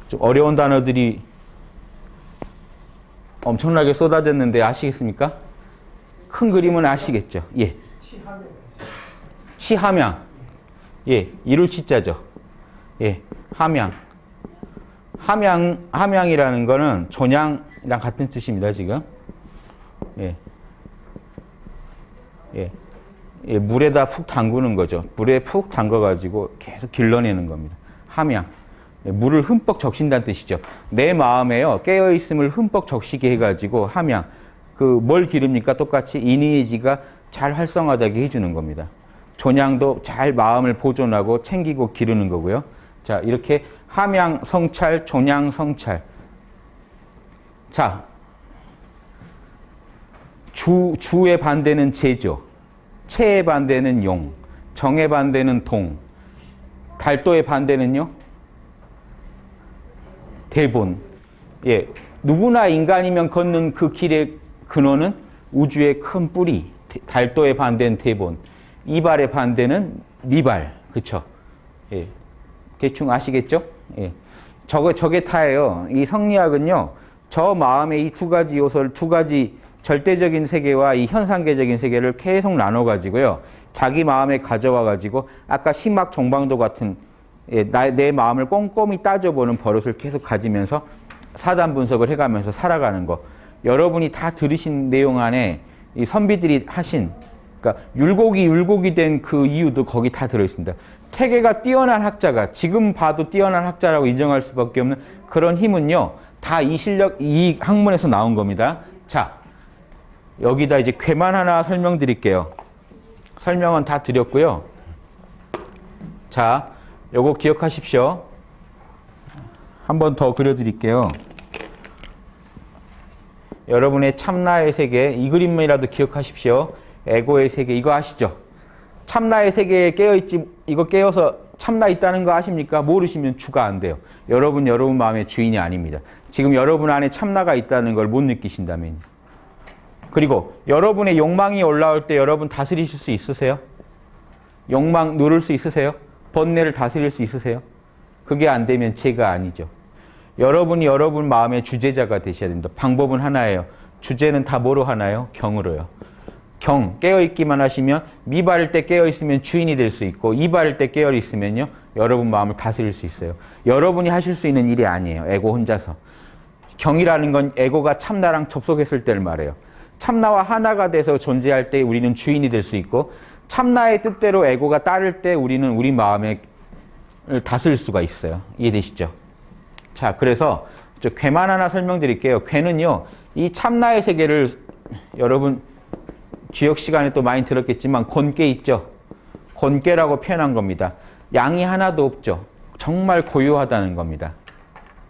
좀 어려운 단어들이 엄청나게 쏟아졌는데 아시겠습니까? 큰 그림은 아시겠죠? 예. 치함양. 예. 이룰 치자죠. 예. 함양. 함양이라는 거는 존양이랑 같은 뜻입니다, 지금. 예. 예. 예. 물에다 푹 담그는 거죠. 물에 푹 담가가지고 계속 길러내는 겁니다. 함양. 예. 물을 흠뻑 적신다는 뜻이죠. 내 마음에요. 깨어있음을 흠뻑 적시게 해가지고 함양. 뭘 기릅니까? 똑같이 이니지가 잘 활성화되게 해주는 겁니다. 존양도 잘 마음을 보존하고 챙기고 기르는 거고요. 자, 이렇게 함양 성찰, 존양 성찰. 자, 주의 반대는 제죠. 체의 반대는 용. 정의 반대는 동. 달도의 반대는요? 대본. 예, 누구나 인간이면 걷는 그 길의 근원은 우주의 큰 뿌리. 달도의 반대는 대본. 이발의 반대는 니발. 그쵸? 예. 대충 아시겠죠? 예. 저게 타예요. 이 성리학은요, 저 마음의 이 두 가지 요소를, 두 가지 절대적인 세계와 이 현상계적인 세계를 계속 나눠가지고요, 자기 마음에 가져와가지고, 아까 심학 종방도 같은, 예, 내 마음을 꼼꼼히 따져보는 버릇을 계속 가지면서 사단 분석을 해가면서 살아가는 거. 여러분이 다 들으신 내용 안에 이 선비들이 하신, 그러니까 율곡이 된 그 이유도 거기 다 들어있습니다. 태계가 뛰어난 학자가, 지금 봐도 뛰어난 학자라고 인정할 수밖에 없는 그런 힘은요, 다 이 학문에서 나온 겁니다. 자, 여기다 이제 괴만 하나 설명드릴게요. 설명은 다 드렸고요. 자, 요거 기억하십시오. 한 번 더 그려드릴게요. 여러분의 참나의 세계, 이 그림이라도 기억하십시오. 에고의 세계, 이거 아시죠? 참나의 세계에 깨어있지, 이거 깨어서 참나 있다는 거 아십니까? 모르시면 주가 안 돼요. 여러분 마음의 주인이 아닙니다. 지금 여러분 안에 참나가 있다는 걸 못 느끼신다면. 그리고 여러분의 욕망이 올라올 때 여러분 다스리실 수 있으세요? 욕망 누를 수 있으세요? 번뇌를 다스릴 수 있으세요? 그게 안 되면 죄가 아니죠. 여러분이 여러분 마음의 주제자가 되셔야 된다. 방법은 하나예요. 주제는 다 뭐로 하나요? 경으로요. 경, 깨어있기만 하시면 미발일 때 깨어있으면 주인이 될 수 있고 이발일 때 깨어있으면요 여러분 마음을 다스릴 수 있어요. 여러분이 하실 수 있는 일이 아니에요. 에고 혼자서. 경이라는 건 에고가 참나랑 접속했을 때를 말해요. 참나와 하나가 돼서 존재할 때 우리는 주인이 될 수 있고 참나의 뜻대로 에고가 따를 때 우리는 우리 마음을 다스릴 수가 있어요. 이해되시죠? 자, 그래서 저 괴만 하나 설명드릴게요. 괴는요 이 참나의 세계를 여러분 주역 시간에 또 많이 들었겠지만 곤괴 있죠? 곤괴라고 표현한 겁니다. 양이 하나도 없죠. 정말 고요하다는 겁니다.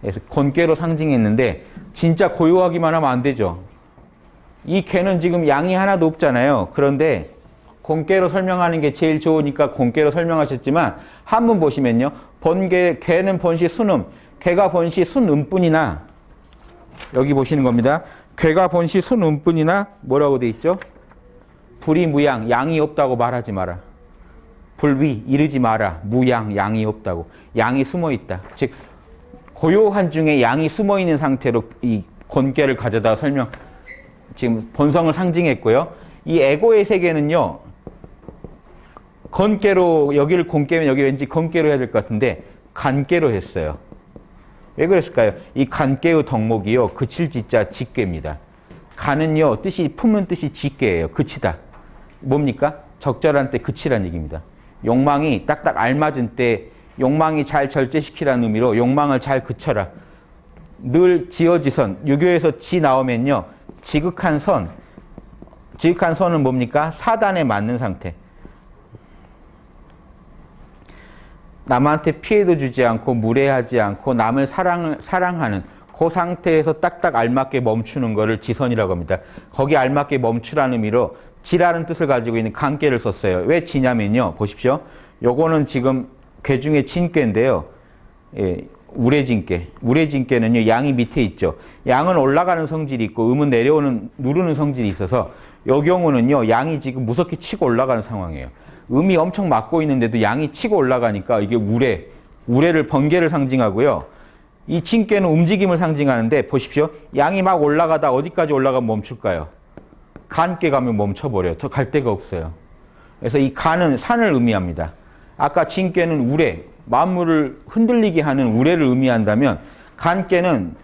그래서 곤괴로 상징했는데 진짜 고요하기만 하면 안 되죠. 이 괴는 지금 양이 하나도 없잖아요. 그런데 곤괴로 설명하는 게 제일 좋으니까 곤괴로 설명하셨지만 한문 보시면요. 번괴, 괴는 번시 순음, 괴가 번시 순음뿐이나 여기 보시는 겁니다. 괴가 번시 순음뿐이나 뭐라고 돼 있죠? 불이무양, 양이 없다고 말하지 마라. 불위, 이르지 마라. 무양, 양이 없다고. 양이 숨어있다. 즉 고요한 중에 양이 숨어있는 상태로 이 곤괴를 가져다 설명, 지금 본성을 상징했고요. 이 에고의 세계는요. 건괴로, 여기를 곤괴면 여기 왠지 건괴로 해야 될 것 같은데 간괴로 했어요. 왜 그랬을까요? 이 간괴의 덕목이요. 그칠 지자 직괴입니다. 간은요. 뜻이 품은 뜻이 직괴예요. 그치다. 뭡니까? 적절한 때 그치란 얘기입니다. 욕망이 딱딱 알맞은 때 욕망이 잘 절제시키라는 의미로 욕망을 잘 그쳐라. 늘 지어지선, 유교에서 지 나오면요. 지극한 선. 지극한 선은 뭡니까? 사단에 맞는 상태. 남한테 피해도 주지 않고 무례하지 않고 남을 사랑하는 그 상태에서 딱딱 알맞게 멈추는 거를 지선이라고 합니다. 거기 알맞게 멈추라는 의미로 지라는 뜻을 가지고 있는 간괴를 썼어요. 왜 지냐면요. 보십시오. 요거는 지금 괴 중에 진괴인데요. 예, 우레진괴. 우레진괴는요. 양이 밑에 있죠. 양은 올라가는 성질이 있고 음은 내려오는 누르는 성질이 있어서 요 경우는요. 양이 지금 무섭게 치고 올라가는 상황이에요. 음이 엄청 막고 있는데도 양이 치고 올라가니까 이게 우레를 번개를 상징하고요. 이 진괴는 움직임을 상징하는데 보십시오. 양이 막 올라가다 어디까지 올라가면 멈출까요? 간괴 가면 멈춰버려요. 더 갈 데가 없어요. 그래서 이 간은 산을 의미합니다. 아까 진괴는 우레, 만물을 흔들리게 하는 우레를 의미한다면 간괴는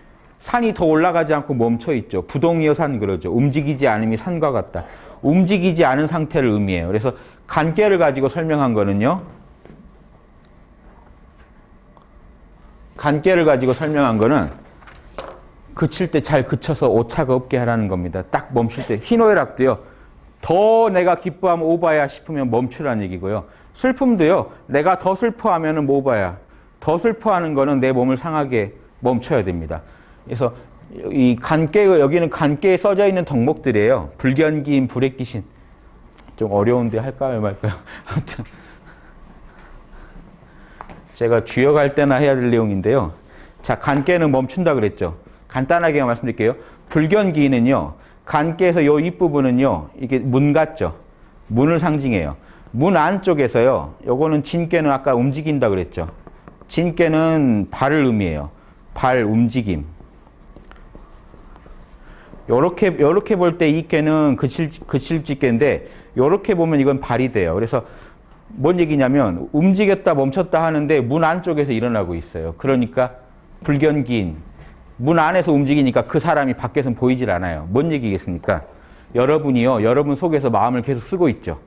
산이 더 올라가지 않고 멈춰있죠. 부동이여 산 그러죠. 움직이지 않음이 산과 같다. 움직이지 않은 상태를 의미해요. 그래서 간괴를 가지고 설명한 거는요. 간괴를 가지고 설명한 거는 그칠 때 잘 그쳐서 오차가 없게 하라는 겁니다. 딱 멈출 때. 희노애락도요. 더 내가 기뻐하면 오바야 싶으면 멈추라는 얘기고요. 슬픔도요. 내가 더 슬퍼하면 오바야. 더 슬퍼하는 거는 내 몸을 상하게 멈춰야 됩니다. 그래서 이 간괴, 여기는 간괴에 써져 있는 덕목들이에요. 불견기인, 불액기신. 좀 어려운데 할까요 말까요? 아무튼 제가 주역할 때나 해야 될 내용인데요. 자, 간괴는 멈춘다 그랬죠. 간단하게 말씀드릴게요. 불견기인은요. 간괴에서 요 윗부분은요. 이게 문 같죠. 문을 상징해요. 문 안쪽에서요. 요거는 진괴는 아까 움직인다 그랬죠. 진괴는 발을 의미해요. 발 움직임. 요렇게 볼 때 이 괴는 그칠직괴인데 요렇게 보면 이건 발이 돼요. 그래서 뭔 얘기냐면 움직였다 멈췄다 하는데 문 안쪽에서 일어나고 있어요. 그러니까 불견기인. 문 안에서 움직이니까 그 사람이 밖에서는 보이질 않아요. 뭔 얘기겠습니까? 여러분이요. 여러분 속에서 마음을 계속 쓰고 있죠.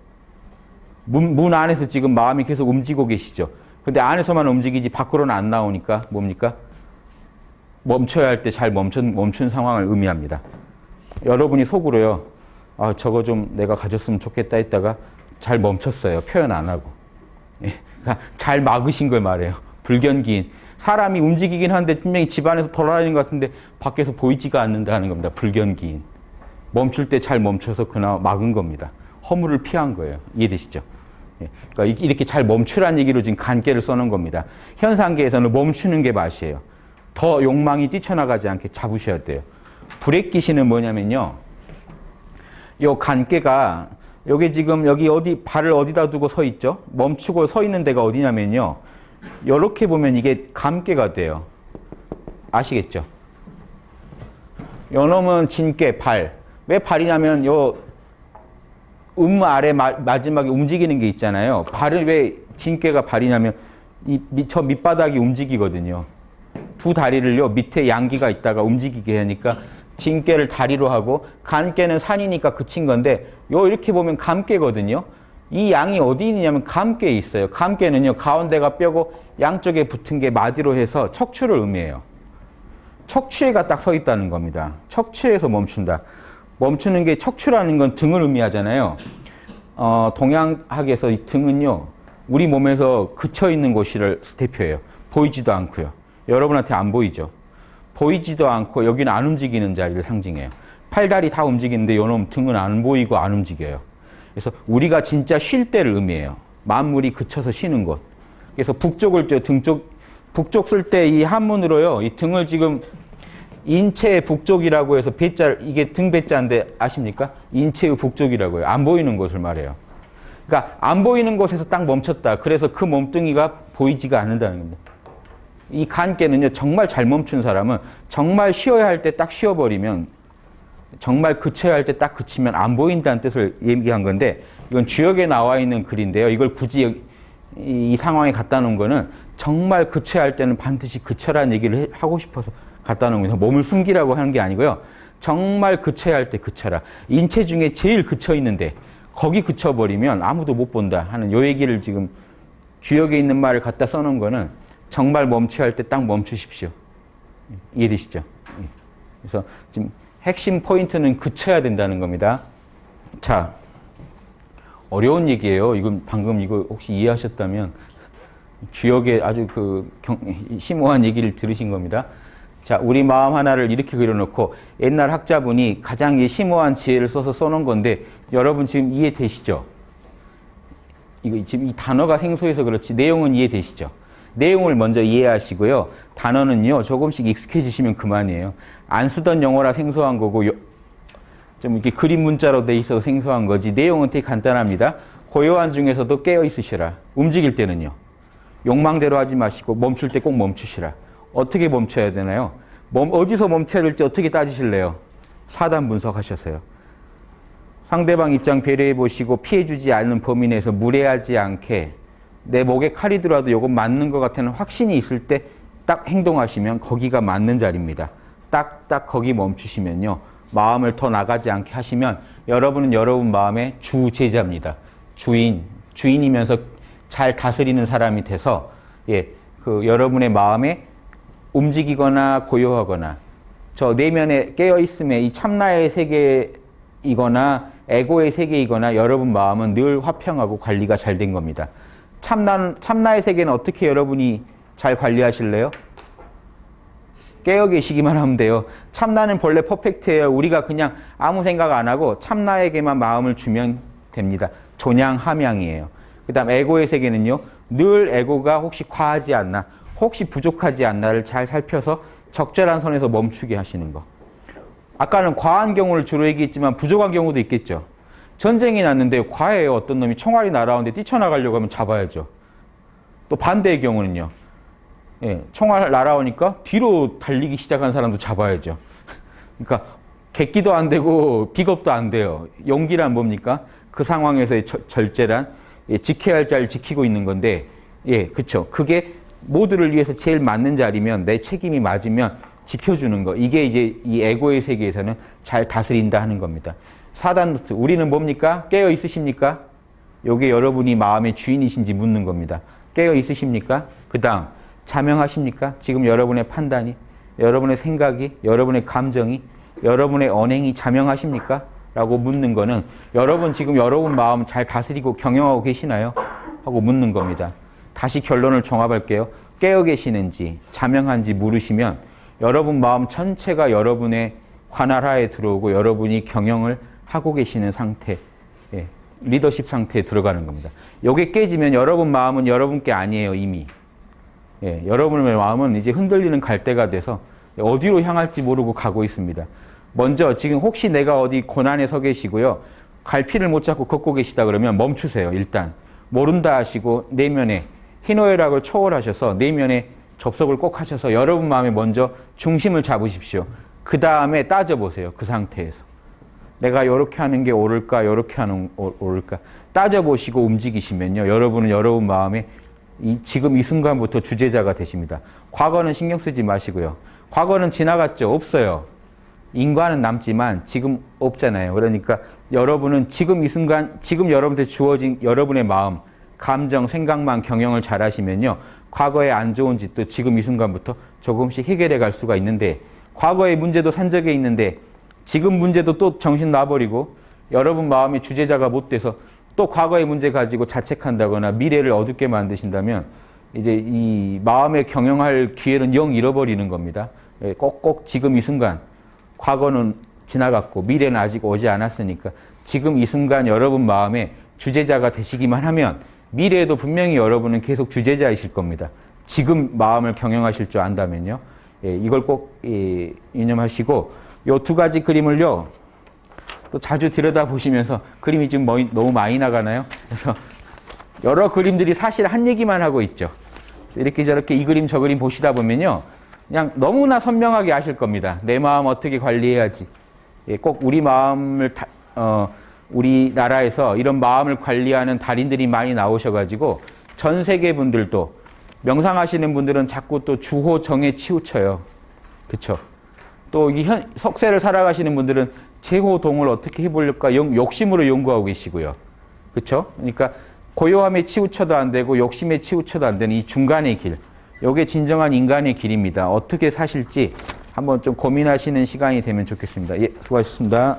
문 안에서 지금 마음이 계속 움직이고 계시죠. 근데 안에서만 움직이지 밖으로는 안 나오니까 뭡니까? 멈춰야 할 때 잘 멈춘 상황을 의미합니다. 여러분이 속으로요. 아, 저거 좀 내가 가졌으면 좋겠다 했다가 잘 멈췄어요. 표현 안 하고. 예, 그러니까 잘 막으신 걸 말해요. 불견기인. 사람이 움직이긴 하는데 분명히 집 안에서 돌아다니는 것 같은데 밖에서 보이지가 않는다는 겁니다. 불견기인. 멈출 때 잘 멈춰서 그나마 막은 겁니다. 허물을 피한 거예요. 이해되시죠? 예, 그러니까 이렇게 잘 멈추라는 얘기로 지금 간계를 써놓은 겁니다. 현상계에서는 멈추는 게 맛이에요. 더 욕망이 뛰쳐나가지 않게 잡으셔야 돼요. 불액기신은 뭐냐면요. 요 간계가 여기 지금 여기 어디 발을 어디다 두고 서 있죠? 멈추고 서 있는 데가 어디냐면요. 이렇게 보면 이게 감계가 돼요. 아시겠죠? 요놈은 진계 발. 왜 발이냐면 요 아래 마지막에 움직이는 게 있잖아요. 발은 왜 진계가 발이냐면 저 밑바닥이 움직이거든요. 두 다리를요 밑에 양기가 있다가 움직이게 하니까 진계를 다리로 하고 간계는 산이니까 그친 건데 이렇게 보면 감계거든요. 이 양이 어디 있느냐면 감계에 있어요. 감계는요 가운데가 뼈고 양쪽에 붙은 게 마디로 해서 척추를 의미해요. 척추에가 딱 서 있다는 겁니다. 척추에서 멈춘다. 멈추는 게 척추라는 건 등을 의미하잖아요. 동양학에서 이 등은요 우리 몸에서 그쳐 있는 곳을 대표해요. 보이지도 않고요. 여러분한테 안 보이죠. 보이지도 않고 여기는 안 움직이는 자리를 상징해요. 팔다리 다 움직이는데 요놈 등은 안 보이고 안 움직여요. 그래서 우리가 진짜 쉴 때를 의미해요. 만물이 그쳐서 쉬는 곳. 그래서 북쪽을 북쪽 쓸 때 이 한문으로요. 이 등을 지금 인체의 북쪽이라고 해서 배자, 이게 등 배자인데 아십니까? 인체의 북쪽이라고 해요. 안 보이는 곳을 말해요. 그러니까 안 보이는 곳에서 딱 멈췄다. 그래서 그 몸뚱이가 보이지가 않는다는 겁니다. 이 간계는요, 정말 잘 멈춘 사람은 정말 쉬어야 할 때 딱 쉬어버리면, 정말 그쳐야 할 때 딱 그치면 안 보인다는 뜻을 얘기한 건데, 이건 주역에 나와 있는 글인데요. 이걸 굳이 이 상황에 갖다 놓은 거는 정말 그쳐야 할 때는 반드시 그쳐라는 얘기를 하고 싶어서 갖다 놓은 거예요. 몸을 숨기라고 하는 게 아니고요. 정말 그쳐야 할 때 그쳐라. 인체 중에 제일 그쳐 있는데 거기 그쳐버리면 아무도 못 본다 하는 요 얘기를 지금 주역에 있는 말을 갖다 써놓은 거는 정말 멈춰야 할 때 딱 멈추십시오. 이해되시죠? 그래서 지금 핵심 포인트는 그쳐야 된다는 겁니다. 자, 어려운 얘기예요. 이건 방금 이거 혹시 이해하셨다면 주역에 아주 심오한 얘기를 들으신 겁니다. 자, 우리 마음 하나를 이렇게 그려놓고 옛날 학자분이 가장 심오한 지혜를 써서 써놓은 건데 여러분 지금 이해되시죠? 이거 지금 이 단어가 생소해서 그렇지 내용은 이해되시죠? 내용을 먼저 이해하시고요. 단어는요, 조금씩 익숙해지시면 그만이에요. 안 쓰던 영어라 생소한 거고, 좀 이렇게 그림 문자로 돼 있어서 생소한 거지, 내용은 되게 간단합니다. 고요한 중에서도 깨어 있으시라. 움직일 때는요. 욕망대로 하지 마시고, 멈출 때 꼭 멈추시라. 어떻게 멈춰야 되나요? 어디서 멈춰야 될지 어떻게 따지실래요? 사단 분석하셨어요. 상대방 입장 배려해 보시고, 피해주지 않는 범위 내에서 무례하지 않게, 내 목에 칼이 들어와도 이건 맞는 것 같다는 확신이 있을 때 딱 행동하시면 거기가 맞는 자리입니다. 딱 거기 멈추시면요. 마음을 더 나가지 않게 하시면 여러분은 여러분 마음의 주제자입니다. 주인이면서 잘 다스리는 사람이 돼서 여러분의 마음에 움직이거나 고요하거나 저 내면에 깨어있음에 이 참나의 세계이거나 에고의 세계이거나 여러분 마음은 늘 화평하고 관리가 잘 된 겁니다. 참나의 세계는 어떻게 여러분이 잘 관리하실래요? 깨어 계시기만 하면 돼요. 참나는 본래 퍼펙트예요. 우리가 그냥 아무 생각 안 하고 참나에게만 마음을 주면 됩니다. 존양함양이에요. 그 다음 에고의 세계는요. 늘 에고가 혹시 과하지 않나, 혹시 부족하지 않나를 잘 살펴서 적절한 선에서 멈추게 하시는 거. 아까는 과한 경우를 주로 얘기했지만 부족한 경우도 있겠죠. 전쟁이 났는데 과해요. 어떤 놈이 총알이 날아오는데 뛰쳐나가려고 하면 잡아야죠. 또 반대의 경우는요. 총알 날아오니까 뒤로 달리기 시작한 사람도 잡아야죠. 그러니까 객기도 안 되고 비겁도 안 돼요. 용기란 뭡니까? 그 상황에서의 절제란 지켜야 할 자를 지키고 있는 건데 그렇죠. 그게 모두를 위해서 제일 맞는 자리면 내 책임이 맞으면 지켜주는 거. 이게 이제 이 에고의 세계에서는 잘 다스린다 하는 겁니다. 사단노트, 우리는 뭡니까? 깨어 있으십니까? 요게 여러분이 마음의 주인이신지 묻는 겁니다. 깨어 있으십니까? 그 다음, 자명하십니까? 지금 여러분의 판단이, 여러분의 생각이, 여러분의 감정이, 여러분의 언행이 자명하십니까? 라고 묻는 거는 여러분 지금 여러분 마음 잘 다스리고 경영하고 계시나요? 하고 묻는 겁니다. 다시 결론을 종합할게요. 깨어 계시는지 자명한지 물으시면 여러분 마음 전체가 여러분의 관할하에 들어오고 여러분이 경영을 하고 계시는 상태, 리더십 상태에 들어가는 겁니다. 이게 깨지면 여러분 마음은 여러분께 아니에요, 이미. 여러분의 마음은 이제 흔들리는 갈대가 돼서 어디로 향할지 모르고 가고 있습니다. 먼저 지금 혹시 내가 어디 고난에 서 계시고요. 갈피를 못 잡고 걷고 계시다 그러면 멈추세요. 일단 모른다 하시고 내면에 희노애락을 초월하셔서 내면에 접속을 꼭 하셔서 여러분 마음에 먼저 중심을 잡으십시오. 그 다음에 따져보세요. 그 상태에서. 내가 이렇게 하는 게 옳을까? 이렇게 하는 옳을까? 따져보시고 움직이시면요. 여러분은 여러분 마음에 지금 이 순간부터 주제자가 되십니다. 과거는 신경 쓰지 마시고요. 과거는 지나갔죠. 없어요. 인과는 남지만 지금 없잖아요. 그러니까 여러분은 지금 이 순간, 지금 여러분한테 주어진 여러분의 마음, 감정, 생각만 경영을 잘 하시면요. 과거에 안 좋은 짓도 지금 이 순간부터 조금씩 해결해 갈 수가 있는데 과거의 문제도 산적에 있는데 지금 문제도 또 정신 놔버리고 여러분 마음의 주제자가 못 돼서 또 과거의 문제 가지고 자책한다거나 미래를 어둡게 만드신다면 이제 이 마음의 경영할 기회는 영 잃어버리는 겁니다. 꼭꼭 지금 이 순간, 과거는 지나갔고 미래는 아직 오지 않았으니까 지금 이 순간 여러분 마음에 주제자가 되시기만 하면 미래에도 분명히 여러분은 계속 주제자이실 겁니다. 지금 마음을 경영하실 줄 안다면요. 이걸 꼭 유념하시고 이 두 가지 그림을요. 또 자주 들여다보시면서 그림이 지금 너무 많이 나가나요? 그래서 여러 그림들이 사실 한 얘기만 하고 있죠. 이렇게 저렇게 이 그림 저 그림 보시다 보면요. 그냥 너무나 선명하게 아실 겁니다. 내 마음 어떻게 관리해야지. 꼭 우리 마음을 우리나라에서 이런 마음을 관리하는 달인들이 많이 나오셔가지고 전 세계 분들도 명상하시는 분들은 자꾸 또 주호정에 치우쳐요. 그렇죠? 또 이 석세를 살아가시는 분들은 제호동을 어떻게 해보려까 욕심으로 연구하고 계시고요. 그렇죠? 그러니까 고요함에 치우쳐도 안 되고 욕심에 치우쳐도 안 되는 이 중간의 길. 이게 진정한 인간의 길입니다. 어떻게 사실지 한번 좀 고민하시는 시간이 되면 좋겠습니다. 예, 수고하셨습니다.